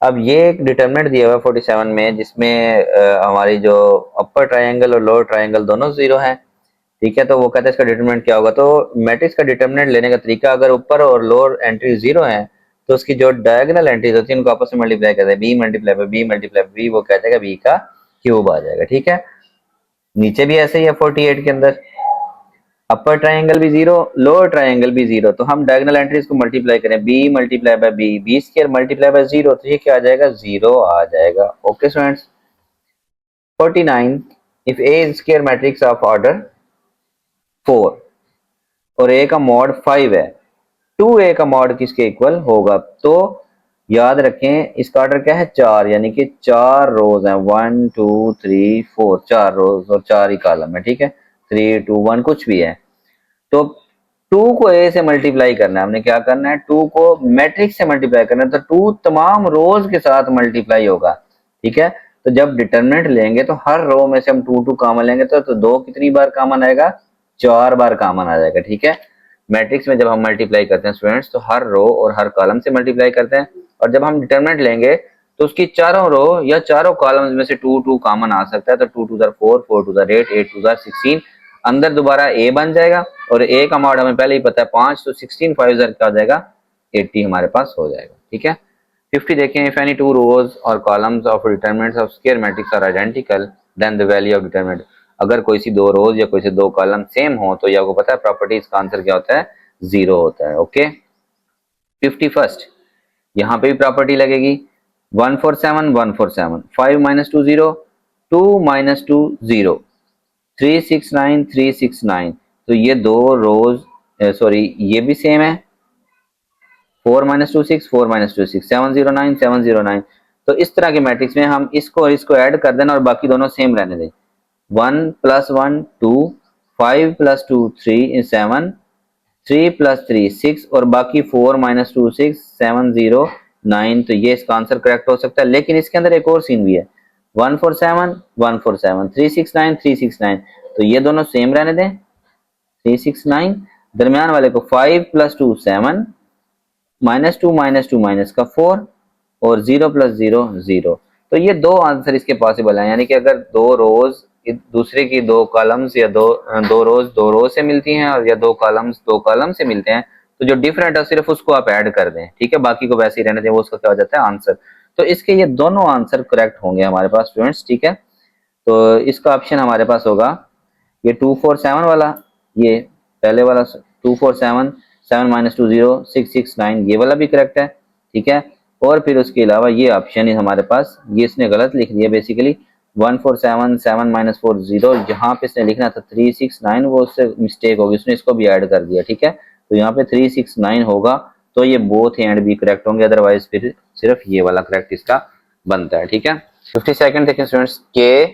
Speaker 1: अब ये एक डिटरमिनेंट दिया हुआ है 47 में, जिसमें हमारी जो अपर ट्रायंगल और लोअर ट्रायंगल दोनों जीरो है, ठीक है। तो वो कहते हैं इसका डिटरमिनेंट क्या होगा, तो मैट्रिक्स का डिटरमिनेंट लेने का तरीका, अगर ऊपर और लोअर एंट्री जीरो है तो उसकी जो डायगोनल एंट्रीज होती है उनको आपस में मल्टीप्लाई करते हैं, B multiply by B multiply by B, वो कह जाएगा बी का क्यूब आ जाएगा, ठीक है। नीचे भी ऐसे ही है 48 के अंदर, अपर ट्रायंगल भी जीरो, लोअर ट्रायंगल भी जीरो, तो हम डायगोनल एंट्रीज को मल्टीप्लाई करें, B multiply by B, B square multiply by zero, तो ये क्या आ जाएगा, जीरो आ जाएगा, okay students. 49, if A is square matrix of order 4 और ए का मॉड 5 है, 2a का मॉड किसके इक्वल होगा, तो याद रखें इसका ऑर्डर क्या है, 4, यानी कि 4 रोज हैं, 1 2 3 4, 4 रोज और 4 ही कॉलम है, ठीक है। 3 2 1 कुछ भी है, तो 2 को a से मल्टीप्लाई करना है, हमने क्या करना है, 2 को मैट्रिक्स से मल्टीप्लाई करना है, तो 2 तमाम रोज के साथ मल्टीप्लाई होगा, ठीक है। तो जब डिटरमिनेंट लेंगे तो हर रो में से हम 2 2 कॉमन लेंगे, तो 2 कितनी बार कॉमन आएगा, 4 बार कॉमन आ जाएगा, ठीक है। मैट्रिक्स में जब हम मल्टीप्लाई करते हैं स्टूडेंट्स तो हर रो और हर कॉलम से मल्टीप्लाई करते हैं, और जब हम डिटरमिनेंट लेंगे तो उसकी चारों रो या चारों कॉलम्स में से 2 2 कॉमन आ सकता है, तो 2 2 4 4 2 8 8 2 16, अंदर दोबारा ए बन जाएगा और ए का मॉड हमें पहले ही पता है 5, तो 16 5 क्या हो जाएगा 80 हमारे पास हो जाएगा। ठीक है। 50 देखें, इफ एनी टू रोज और columns of determinants of square matrix are identical then the value of determinant, अगर कोई सी दो रोज या कोई से दो कॉलम सेम हो तो ये आपको पता है प्रॉपर्टी, इसका आंसर क्या होता है 0 होता है। ओके। 51st, यहाँ पे भी प्रॉपर्टी लगेगी 147 147, 5 माइनस 2 0, 2 माइनस 2 0, 369 369, तो ये दो रोज सॉरी ये भी सेम है, 4 माइनस 2 6, 4 माइनस 2 6, 709 709, तो इस तरह के मैट्रिक्स में हम इसको और इसको ऐड कर देना और बाकी दोनों सेम रहने दें। 1 प्लस 1 2, 5 प्लस 2 3 7, 3 प्लस 3 6 और बाकी 4 माइनस 2 6 709, तो ये इसका आंसर करेक्ट हो सकता है। लेकिन इसके अंदर एक और सीन भी है, 147 147, 369 369, तो ये दोनों सेम रहने दें 369, दरमियान वाले को 5 प्लस 2 7, माइनस टू माइनस का 4 और 0 प्लस 0 0, तो ये दो आंसर इसके पॉसिबल हैं। यानी कि अगर दो रोज दूसरे की दो कॉलम्स या दो रोज से मिलती हैं और या दो कॉलम से मिलते हैं, तो जो डिफरेंट है सिर्फ उसको आप ऐड कर दें, ठीक है, बाकी को वैसे ही रहने दें, वो उसका क्या हो जाता है आंसर। तो इसके ये दोनों आंसर करेक्ट होंगे हमारे पास स्टूडेंट्स। ठीक है, तो इसका ऑप्शन हमारे पास होगा ये 247 वाला, ये पहले वाला 247, 7 माइनस 2 0 669, ये वाला भी करेक्ट है। ठीक है, और फिर उसके अलावा ये ऑप्शन हमारे पास, ये इसने गलत लिख दिया बेसिकली, 147 7 माइनस 4 0, जहाँ पे इसने लिखना था 369 वो उससे मिस्टेक होगी, उसने इसको भी ऐड कर दिया। ठीक है, तो यहाँ पे 369 होगा, तो ये बोथ एंड भी करेक्ट होंगे, अदरवाइज फिर सिर्फ ये वाला करेक्ट इसका बनता है। ठीक है, 52nd देखें स्टूडेंट्स, के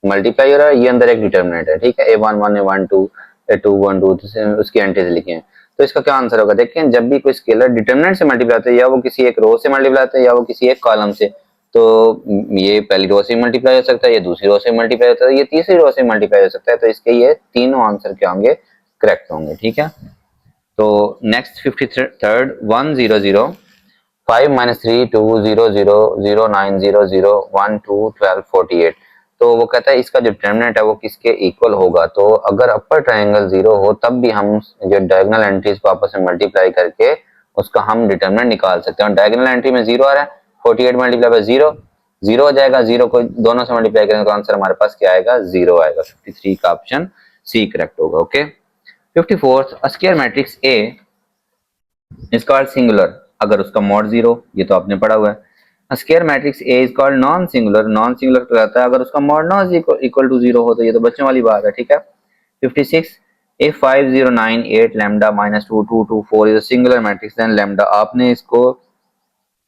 Speaker 1: मल्टीप्लाई हो रहा है, ये अंदर एक डिटर्मिनेंट है। ठीक है, A11 A12 A2 1 2, उसकी एंटीज लिखे हैं, तो इसका क्या आंसर होगा। देखिए, जब भी कोई स्केलर डिटर्मिनेंट से मल्टीप्लाई होता है, या वो किसी एक रो से मल्टीप्लाई होता है या वो किसी एक कॉलम से, तो ये पहली रो से मल्टीप्लाई हो सकता है, ये दूसरी रो से मल्टीप्लाई होता है, ये तीसरी रो से मल्टीप्लाई हो सकता है, तो इसके ये तीनों आंसर क्या होंगे करेक्ट होंगे। ठीक है, तो नेक्स्ट 53rd 1 0 0, 5 माइनस 3 2 0 0 0 9 0 0 1 2 12 48, तो वो कहता है इसका जो डिटरमिनेंट है वो किसके इक्वल होगा। तो अगर अपर ट्रायंगल 0 हो तब भी हम जो डायगोनल एंट्रीज को आपस में मल्टीप्लाई करके उसका हम डिटरमिनेंट निकाल सकते हैं। डायगोनल एंट्री में 0 आ रहा है, 48 मल्टीप्लाई बाय 0 0 हो जाएगा, 0 को दोनों से मल्टीप्लाई करेंगे तो आंसर हमारे पास क्या आएगा 0 आएगा। 53 का ऑप्शन सी करेक्ट होगा। Okay. 54th, a square matrix A is called singular अगर उसका मॉड 0, ये तो आपने पढ़ा हुआ है। A square matrix A is called non singular, non singular तो रहता है अगर उसका मॉड नॉट इक्वल टू 0 हो, तो ये तो बच्चों वाली बात है। ठीक है, 56, if 5098 lambda minus 2224 is a singular matrix then lambda, आपने इसको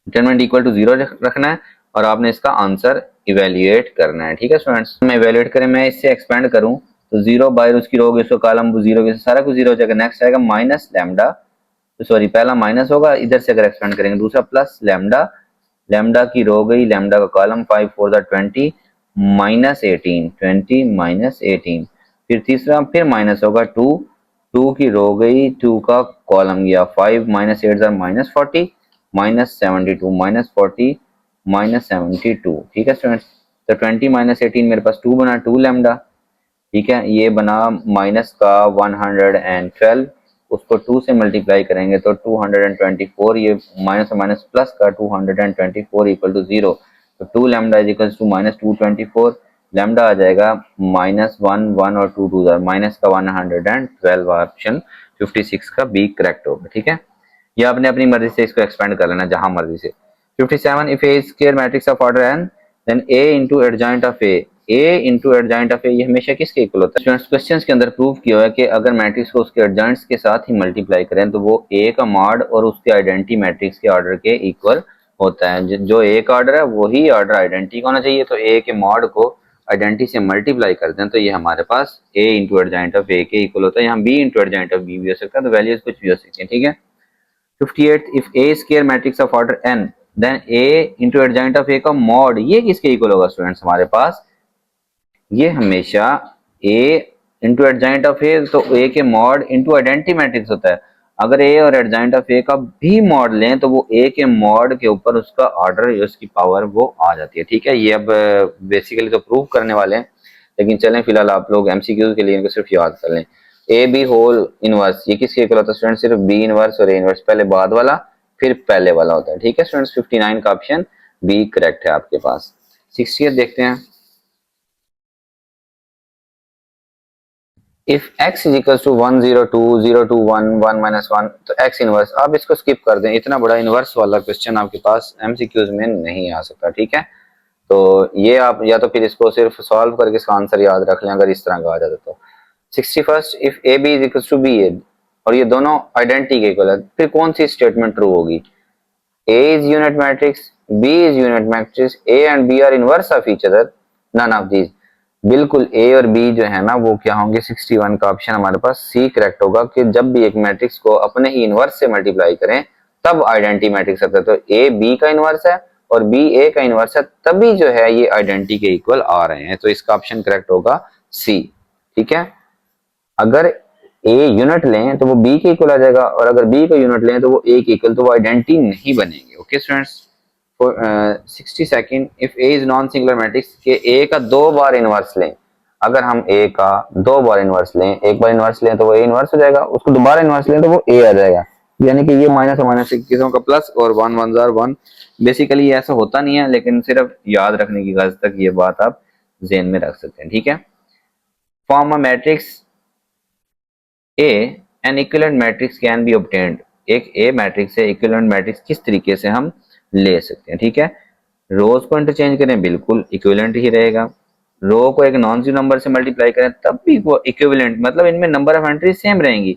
Speaker 1: डिटरमिनेंट इक्वल टू 0 रखना है और आपने इसका आंसर इवेल्युएट करना है। ठीक है स्टूडेंट्स, मैं इवेल्युएट करें, मैं इससे एक्सपेंड करूं तो 0 बाय उसकी रोगे उसको कॉलम 0 के सारा कुछ 0 हो जाएगा। नेक्स्ट आएगा माइनस लैम्डा, सॉरी पहला माइनस होगा, इधर से अगर एक्सपेंड करेंगे दूसरा प्लस लैम्डा, लैम्डा की रो गई, लैम्डा का कॉलम 5 4 20 माइनस 18 20 माइनस 18, फिर तीसरा फिर माइनस होगा 2 2 की रो गई, 2 का कॉलम गया 5 minus 8 minus 40 minus 72 minus 40 minus 72। ठीक है स्टूडेंट्स, तो 20 माइनस 18 मेरे पास 2 बना 2 लैम्डा। ठीक है, ये बना माइनस का 112, उसको 2 से मल्टीप्लाई करेंगे तो 224, ये माइनस माइनस प्लस का 224 इक्वल टू 0, तो 2 lambda is equal to minus 224, lambda आ जाएगा माइनस 1 1 और 2 2 माइनस का 112, ऑप्शन 56 का बी करेक्ट होगा। ठीक है, ये आपने अपनी मर्जी से इसको एक्सपेंड कर लेना जहां मर्जी से। 57, if A square matrix of order n then a into adjoint of a into adjoint of a, ये हमेशा किसके इक्वल होता है। स्टूडेंट्स, क्वेश्चंस के अंदर प्रूव किया हुआ है कि अगर मैट्रिक्स को उसके एडजॉइंट्स के साथ ही मल्टीप्लाई करें तो वो a का मॉड और उसके आइडेंटिटी मैट्रिक्स के ऑर्डर के इक्वल होता है। जो a का ऑर्डर है वही ऑर्डर आइडेंटिटी का होना चाहिए, तो a के मॉड को आइडेंटिटी से मल्टीप्लाई करते हैं तो ये हमारे पास a into adjoint of a के इक्वल होता है। यहाँ b into adjoint of b भी हो सकता है, तो वैल्यूज कुछ भी हो सकती है। ठीक है, 58, if A square matrix of order n then A into adjoint of A का मॉड ये किसके इक्वल होगा स्टूडेंट्स हमारे पास, ये हमेशा A into adjoint of A, तो A के मॉड into आइडेंटिटी मैट्रिक्स होता है। अगर ए और एडजॉइंट ऑफ ए का भी मॉड लें तो वो ए के मॉड के ऊपर उसका ऑर्डर, उसकी पावर वो आ जाती है। ठीक है, ये अब बेसिकली तो प्रूव करने वाले हैं, लेकिन चलें फिलहाल आप लोग एमसीक्यू के लिए इनको सिर्फ याद कर लें। ए बी होल इनवर्स ये किसके इक्वल होता है स्टूडेंट? सिर्फ बी इनवर्स और ए इनवर्स, पहले बाद वाला फिर पहले वाला होता है। ठीक है स्टूडेंट्स, 59 का ऑप्शन बी करेक्ट है आपके पास। 60 देखते हैं। If x is equal to 1 0 2 0 2 1 1 minus 1 तो x इनवर्स, आप इसको स्किप कर दें, इतना बड़ा इनवर्स वाला क्वेश्चन आपके पास एमसीक्यूज में नहीं आ सकता। ठीक है, तो ये आप या तो फिर इसको सिर्फ सॉल्व करके इसका आंसर याद रख लें अगर इस तरह का आ जाता तो। 61 if A B is equal to B A, और ये दोनों आइडेंटिटी के इक्वल है, फिर कौन सी स्टेटमेंट ट्रू होगी? A is unit matrix, B is unit matrix, A and B are inverse of each other, none of these। बिल्कुल A और B जो है ना वो क्या होंगे? 61 का ऑप्शन हमारे पास C करेक्ट होगा कि जब भी एक मैट्रिक्स को अपने ही इनवर्स से मल्टीप्लाई करें तब आइडेंटिटी मैट्रिक्स आता है। तो A B का इनवर्स है और B A का इनवर्स है, तभी जो है ये आइडेंटिटी के इक्वल आ रहे हैं, तो इसका ऑप्शन करेक्ट होगा C। ठीक है, अगर ए यूनिट लें तो वो बी के इक्वल आ जाएगा, और अगर बी का यूनिट लें तो वो ए के इक्वल, तो वो आइडेंटिटी नहीं बनेंगे। Okay students, 62 if A is non singular matrix के ए का 2 बार इनवर्स लें, अगर हम ए का 2 बार इनवर्स लें, एक बार इनवर्स लें तो वो ए इनवर्स हो जाएगा, उसको दोबारा इनवर्स लें तो वो ए आ जाएगा, यानी कि ये माइनस माइनस किसों का प्लस और 1 1 जार 1। बेसिकली ऐसा होता नहीं है, लेकिन सिर्फ याद रखने की गर्ज तक ये बात आप जेन में रख सकते हैं। ठीक है, form a matrix A N equivalent matrix can be obtained, एक ए मैट्रिक्स से इक्विवेलेंट मैट्रिक्स किस तरीके से हम ले सकते हैं? ठीक है, रोज को इंटरचेंज करें बिल्कुल इक्विवेलेंट ही रहेगा, रो को एक नॉन जीरो नंबर से मल्टीप्लाई करें तब भी वो इक्विवेलेंट, मतलब इनमें नंबर ऑफ एंट्रीज सेम रहेंगी।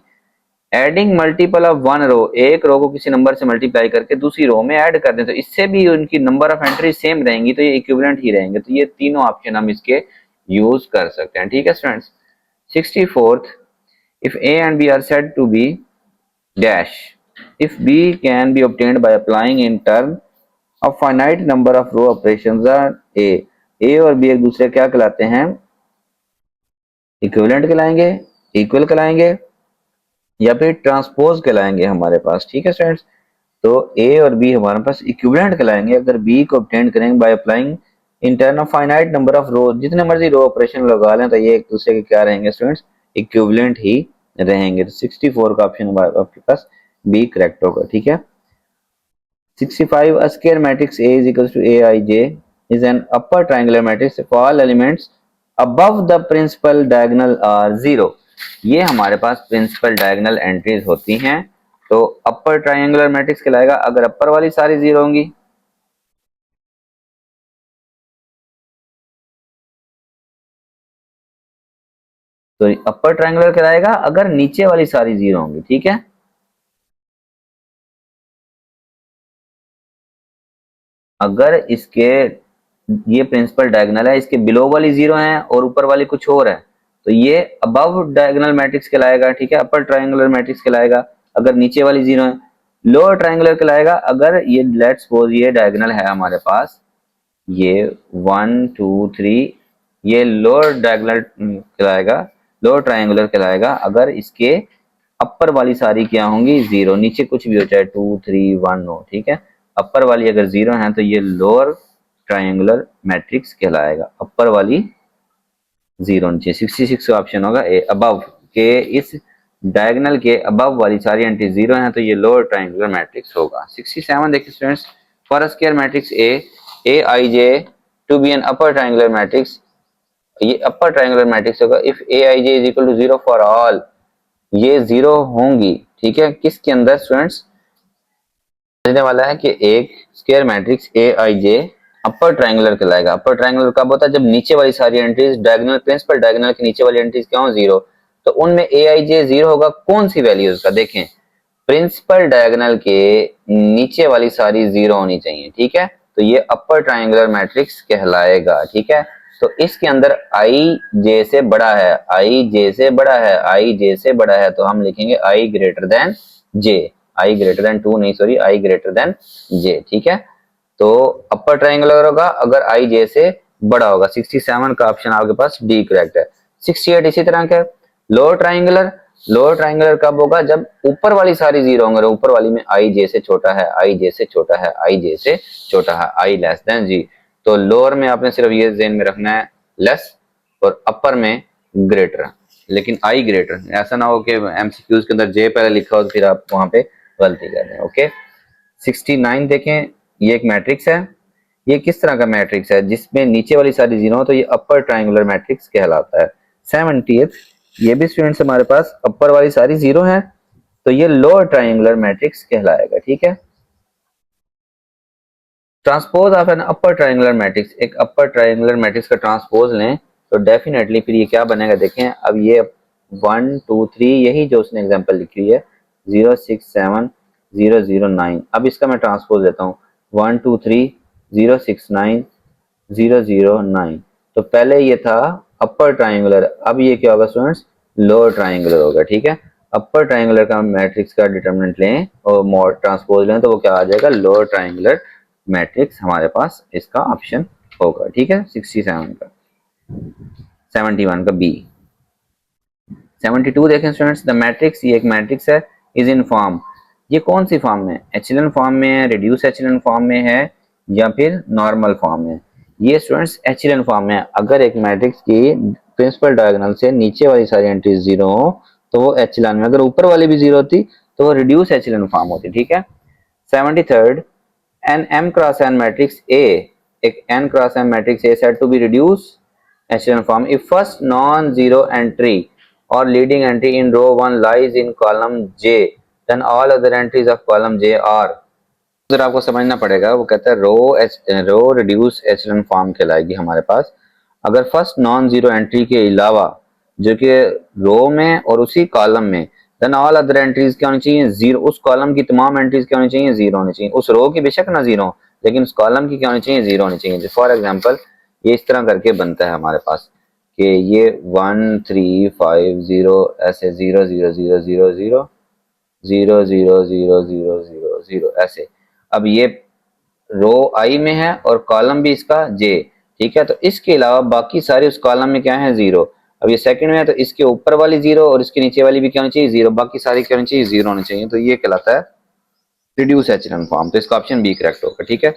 Speaker 1: Adding multiple of one row, एक रो को किसी नंबर से मल्टीप्लाई करके दूसरी रो में ऐड कर दें तो इससे भी उनकी नंबर ऑफ एंट्रीज सेम रहेंगी, तो ये इक्विवेलेंट ही रहेंगे। तो ये तीनों ऑप्शन हम इसके यूज कर सकते हैं। ठीक है students, 64th if A and B are said to be dash, if B can be obtained by applying in turn a finite number of row operations are A और B एक दूसरे क्या कहलाते हैं? इक्विवेलेंट कहलाएंगे, इक्वल कहलाएंगे, या फिर ट्रांसपोज कहलाएंगे हमारे पास। ठीक है स्टूडेंट्स, तो A और B हमारे पास इक्विवेलेंट कहलाएंगे अगर B को obtain करेंगे by applying in turn of finite number of row, जितने मर्जी रो ऑपरेशन लगा लें तो ये एक दूसरे के क्या रहेंगे स्टूडेंट्स? इक्विवेलेंट ही रहेंगे। तो 64 का ऑप्शन आपके पास बी करेक्ट होगा। ठीक है, 65 a square matrix A is equals to Aij is an upper triangular matrix if all elements above the principal diagonal are 0। ये हमारे पास प्रिंसिपल डायगोनल एंट्रीज होती हैं, तो अपर ट्रायंगुलर मैट्रिक्स कहलाएगा अगर अपर वाली सारी 0 होंगी, तो अपर ट्रायंगुलर कहलाएगा अगर नीचे वाली सारी 0 होंगी। ठीक है, अगर इसके ये प्रिंसिपल डायगोनल है, इसके बिलो वाली 0 है और ऊपर वाली कुछ और है, तो ये अबव डायगोनल मैट्रिक्स कहलाएगा। ठीक है, अपर ट्रायंगुलर मैट्रिक्स कहलाएगा अगर नीचे वाली 0 है। लोअर ट्रायंगुलर कहलाएगा अगर ये लेट्स सपोज ये डायगोनल है हमारे पास, ये 1 2 3, ये लोअर डायगोनल कहलाएगा, लोअर ट्रायंगुलर कहलाएगा अगर इसके अपर वाली सारी क्या होंगी? 0, नीचे कुछ भी हो चाहे 2 3 1 हो। ठीक है, अपर वाली अगर 0 है तो ये लोअर ट्रायंगुलर मैट्रिक्स कहलाएगा, अपर वाली 0 नीचे। 66 का ऑप्शन होगा ए, अबव के इस डायगोनल के अबव वाली सारी एंट्री 0 है तो ये लोअर ट्रायंगुलर मैट्रिक्स होगा। 67 देखिए students, for a square matrix A I J to be an upper triangular matrix, ये अपर ट्रायंगुलर मैट्रिक्स होगा if A I J is equal to 0 for all, ये 0 होंगी। ठीक है, किसके अंदर स्टूडेंट्स? समझने वाला है कि एक square matrix A I J upper triangular कहलाएगा। अपर ट्रायंगुलर कब होता है? जब नीचे वाली सारी एंट्रीज डायगोनल, प्रिंसिपल डायगोनल के नीचे वाली एंट्रीज क्या हो? 0, तो उनमें ए आई जे 0 होगा। कौन सी वैल्यूज का? देखें, प्रिंसिपल डायगोनल के नीचे वाली सारी 0 होनी चाहिए। ठीक है, तो ये अपर ट्रायंगुलर मैट्रिक्स कहलाएगा। ठीक है, तो इसके अंदर आई जे से बड़ा है, आई जे से बड़ा है, आई जे से बड़ा है, तो हम लिखेंगे आई ग्रेटर देन जे, आई ग्रेटर देन 2 नहीं सॉरी, आई ग्रेटर देन जे। ठीक है, तो अपर ट्रायंगुलर होगा अगर आई जे से बड़ा होगा। 67 का ऑप्शन आपके पास डी करेक्ट है। 68 इसी तरह का लोअर ट्रायंगुलर लोअर ट्राइंगुलर कब होगा? जब ऊपर वाली सारी जीरो होंगे, ऊपर वाली में आई जे से छोटा है, आई जे से छोटा है, आई जे से छोटा है, आई लेस देन जी। तो लोअर में आपने सिर्फ ये ध्यान में रखना है लेस, और अपर में ग्रेटर, लेकिन आई ग्रेटर। ऐसा ना हो कि एमसीक्यूज के अंदर जे पहले लिखा हो तो फिर आप वहां पे गलती कर रहे हैं। ओके 69 देखें, ये एक मैट्रिक्स है। ये किस तरह का मैट्रिक्स है? जिसमें नीचे वाली सारी जीरो हो तो ये अपर ट्राइंगुलर मैट्रिक्स कहलाता है। 70th, ये भी स्टूडेंट्स हमारे पास अपर वाली सारी जीरो है, तो ये लोअर ट्राइंगुलर मैट्रिक्स कहलाएगा। ठीक है, transpose of an upper triangular matrix, एक अपर ट्राइंगुलर मैट्रिक्स का ट्रांसपोज लें तो डेफिनेटली फिर ये क्या बनेगा? देखें, अब ये 1 2 3 यही जो उसने एग्जांपल लिखी हुई है 0 6 7 0 0 9। अब इसका मैं ट्रांसपोज लेता हूँ 1 2 3 0 6 9 0 0 9। तो पहले ये था अपर ट्राइंगुलर, अब ये क्या होगा स्टूडेंट्स? लोअर ट्राइंगुलर होगा। ठीक है, अपर ट्राइंगुलर का मैट्रिक्स का डिटरमिनेंट लें और मोड ट्रांसपोज लें तो वो क्या आ जाएगा? लोअर ट्राइंगुलर मैट्रिक्स हमारे पास इसका ऑप्शन होगा। ठीक है, 67 का, 71 का बी। 72 देखें स्टूडेंट्स, द मैट्रिक्स, ये एक मैट्रिक्स है, इज इन फॉर्म, ये कौन सी फॉर्म में? एचेलन फॉर्म में है, रिड्यूस एचेलन फॉर्म में है, या फिर नॉर्मल फॉर्म में? ये स्टूडेंट्स एचेलन फॉर्म में है। अगर एक मैट्रिक्स की प्रिंसिपल डायगोनल से नीचे वाली सारी एंट्रीज जीरो हो तो वो एचेलन में, अगर ऊपर वाली भी जीरो होती तो वो रिड्यूस एचेलन फॉर्म होती। ठीक है, 73rd, an m cross n matrix A, एक n cross m matrix A said to be reduced echelon form if first non-zero entry or leading entry in row 1 lies in column J, then all other entries of column J are। अगर आपको समझना पड़ेगा, वो कहता है row reduce एचेलन form कहलाएगी हमारे पास अगर फर्स्ट नॉन जीरो एंट्री के अलावा जो कि रो में और उसी कॉलम में, देन ऑल अदर एंट्रीज क्या होनी चाहिए? जीरो। उस कॉलम की तमाम एंट्रीज क्या होनी चाहिए? जीरो होनी चाहिए। उस रो की बेशक ना जीरो, लेकिन उस कॉलम की क्या होनी चाहिए? जीरो होनी चाहिए। फॉर एग्जांपल ये इस तरह करके बनता है हमारे पास कि ये 1 3 5 0 ऐसे 0 0 0 0 0 0 0 0 0 0 0 ऐसे। अब ये रो आई में है और कॉलम भी इसका जे। ठीक है, तो इसके अलावा बाकी सारे उस कॉलम में क्या है? जीरो। अब ये सेकंड में है तो इसके ऊपर वाली जीरो और इसके नीचे वाली भी क्या होनी चाहिए? जीरो। बाकी सारी क्या होनी चाहिए? जीरो होनी चाहिए। तो ये कहलाता है रिड्यूस एचेलन फॉर्म। तो इसका ऑप्शन बी करेक्ट होगा। ठीक है,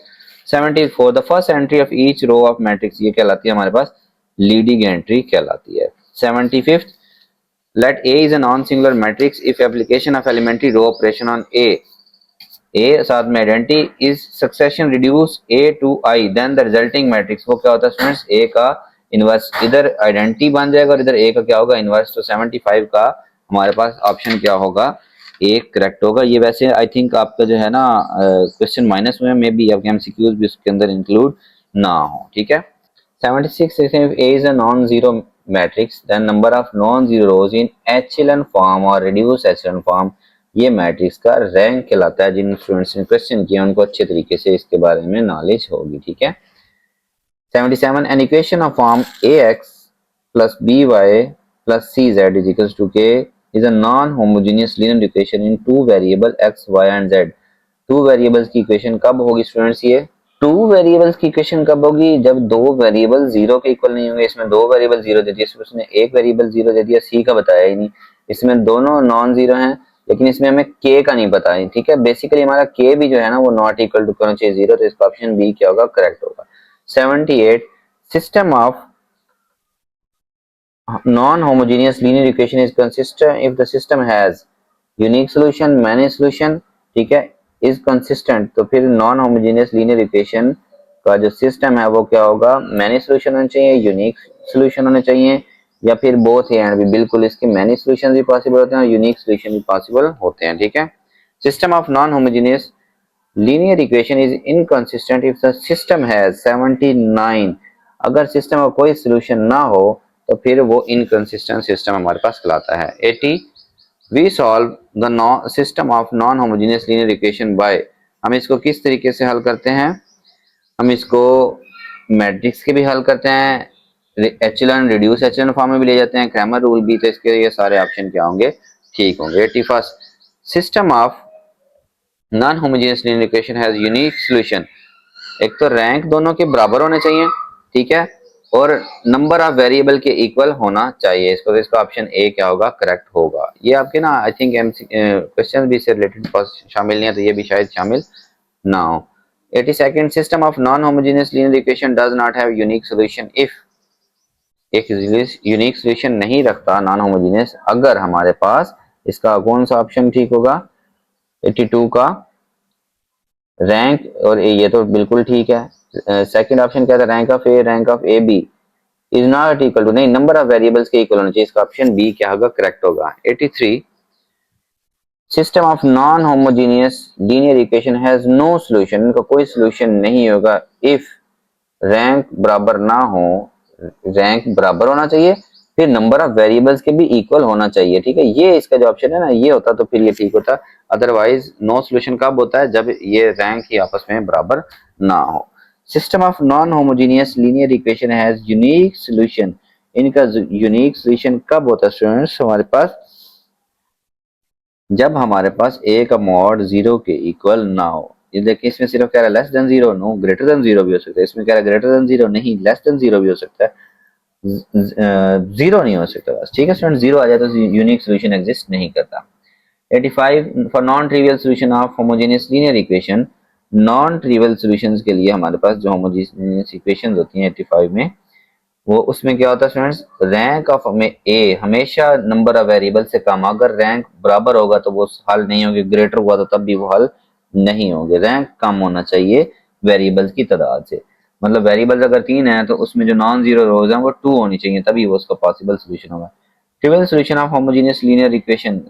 Speaker 1: 74, the first entry of each row of matrix, ये कहलाती है हमारे पास लीडिंग एंट्री कहलाती है। 75th, let A is a non-singular matrix if application of elementary row operation on A साथ में identity is succession reduce A to I, then the resulting matrix, वो क्या होता है स्टूडेंट्स? A का इनवर्स। इधर आइडेंटिटी बन जाएगा और इधर A का क्या होगा? इनवर्स। तो 75 का हमारे पास ऑप्शन क्या होगा? A करेक्ट होगा। ये वैसे आई थिंक आपका जो है ना क्वेश्चन माइनस में मे बी आपके एमसीक्यूज भी उसके अंदर इंक्लूड ना हो। ठीक है, 76, if A is a non-zero matrix, then number of non-zero rows in echelon form or reduced echelon form, ये मैट्रिक्स का रैंक कहलाता है। जिन स्टूडेंट्स ने क्वेश्चन किया उनको अच्छे तरीके से इसके बारे में नॉलेज होगी। ठीक है, 77, an equation of form ax plus by plus cz is equals to k is a non-homogeneous linear equation in two variable x, y and z। Two variables की इक्वेशन कब होगी स्टूडेंट्स? ये टू वेरिएबल्स की equation कब होगी? जब दो variable zero के इक्वल नहीं होंगे। इसमें दो वेरिएबल जीरो दे दिया, उसने एक वेरिएबल जीरो दे दिया, सी का बताया ही नहीं। इसमें दोनों नॉन जीरो हैं, लेकिन इसमें हमें के का नहीं पता है। ठीक है, बेसिकली हमारा के भी जो है ना वो नॉट इक्वल टू होना चाहिए जीरो। तो इसका ऑप्शन बी क्या होगा? करेक्ट होगा। 78, system of non-homogeneous linear equation is consistent if the system has unique solution, many solution। ठीक है, is consistent, तो फिर नॉन होमोजेनियस लीनियर इक्वेशन का जो सिस्टम है वो क्या होगा? मैनी सोल्यूशन होने चाहिए, यूनिक सोल्यूशन होने चाहिए, या फिर बोथ एंड भी। बिल्कुल इसके मैनी सोल्यूशन भी पॉसिबल होते हैं और यूनिक सोल्यूशन भी पॉसिबल होते हैं। ठीक है, system of non homogeneous linear equation is inconsistent if the system has 79, अगर सिस्टम का कोई सोल्यूशन ना हो तो फिर वो इनकंसिस्टेंट सिस्टम हमारे पास कहलाता है। 80, we solve the system of non homogeneous linear equation by, हम इसको किस तरीके से हल करते हैं? हम इसको मैट्रिक्स के भी हल करते हैं, एचेलॉन रिड्यूस एचेलॉन फॉर्म में भी ले जाते हैं, क्रैमर रूल भी। तो इसके ये सारे ऑप्शन क्या होंगे? ठीक होंगे। 81, system of non homogeneous linear equation has unique solution, एक तो रैंक दोनों के बराबर होने चाहिए। ठीक है, और नंबर ऑफ वेरिएबल के इक्वल होना चाहिए। इसको तो इसका ऑप्शन ए क्या होगा, करेक्ट होगा। ये आपके ना आई थिंक क्वेश्चन भी इससे रिलेटेड शामिल नहीं है, तो ये भी शायद शामिल ना हो। 82nd, system of non homogeneous linear equation does not have unique solution if, एक यूनिक सॉल्यूशन नहीं रखता नॉन होमोजेनियस, अगर हमारे पास, इसका कौन सा ऑप्शन ठीक होगा, 82 का रैंक, और ये तो बिल्कुल ठीक है। सेकंड ऑप्शन क्या था, rank of A B is not equal to, नहीं, नंबर ऑफ वेरिएबल्स के इक्वल होना चाहिए, इसका ऑप्शन बी क्या होगा, करेक्ट होगा। 83, system of non homogeneous linear equation has no solution, इनका कोई सॉल्यूशन नहीं होगा इफ रैंक बराबर ना हो, रैंक बराबर होना चाहिए, फिर नंबर ऑफ वेरिएबल्स के भी इक्वल होना चाहिए, ठीक है। ये इसका जो ऑप्शन है ना, ये होता तो फिर ये ठीक होता। अदरवाइज नो सॉल्यूशन कब होता है, जब ये रैंक ही आपस में बराबर ना हो। System of non homogeneous linear equation has unique solution, इनका यूनिक सॉल्यूशन कब होता है स्टूडेंट्स, हमारे पास जब हमारे पास ए का मॉड 0 के इक्वल ना हो। ये देखिए इसमें सिर्फ कह रहा है less than 0, no, greater than 0 भी हो सकता है, इसमें कह रहा है ग्रेटर देन 0 नहीं, लेस देन 0 भी हो सकता है, 0 नहीं हो सकता बस, ठीक है स्टूडेंट। 0 आ जाए तो यूनिक सॉल्यूशन एग्जिस्ट नहीं करता। 85, for non trivial solution of homogeneous linear equation, non trivial solutions के लिए हमारे पास जो होमोजेनियस इक्वेशंस होती हैं 85 में, वो उसमें क्या होता है स्टूडेंट्स, रैंक ऑफ ए हमेशा नंबर ऑफ वेरिएबल से कम, अगर रैंक बराबर होगा तो वो हल नहीं होगी, ग्रेटर हुआ तो तब भी वो हल नहीं होंगे, रैंक कम होना चाहिए वेरिएबल्स की तादाद से। मतलब वेरिएबल्स अगर 3 है तो उसमें जो नॉन जीरो रोज हैं वो 2 होनी चाहिए, तभी वो उसका पॉसिबल सोल्यूशन होगा। Trivial solution of homogeneous linear equation,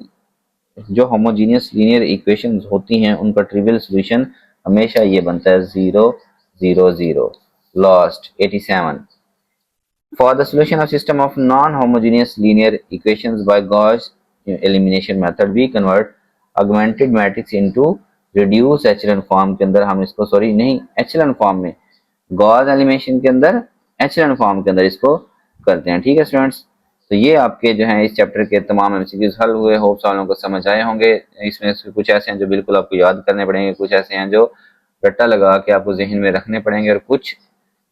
Speaker 1: जो होमोजेनियस लीनियर इक्वेशन होती हैं उनका ट्रिवियल सोल्यूशन हमेशा ये बनता है 0 0 0। Last 87, for the solution of system of non-homogeneous linear equations by Gauss elimination method, we convert augmented matrix into reduced echelon form के अंदर हम इसको, सॉरी नहीं, echelon form में, Gauss elimination के अंदर echelon form के अंदर इसको करते हैं, ठीक है स्टूडेंट्स। तो ये आपके जो है इस चैप्टर के तमाम एमसीक्यूज हल हुए, होप सालों को समझ आए होंगे। इसमें से कुछ ऐसे हैं जो बिल्कुल आपको याद करने पड़ेंगे, कुछ ऐसे हैं जो रट्टा लगा के आपको जहन में रखने पड़ेंगे, और कुछ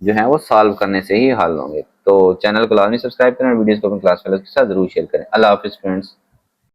Speaker 1: जो है वो सॉल्व करने से ही हल होंगे। तो चैनल को लाजमी सब्सक्राइब करें और वीडियोस को अपने क्लास फेलोज के साथ जरूर शेयर करें। अल्लाह हाफिज़ फ्रेंड्स।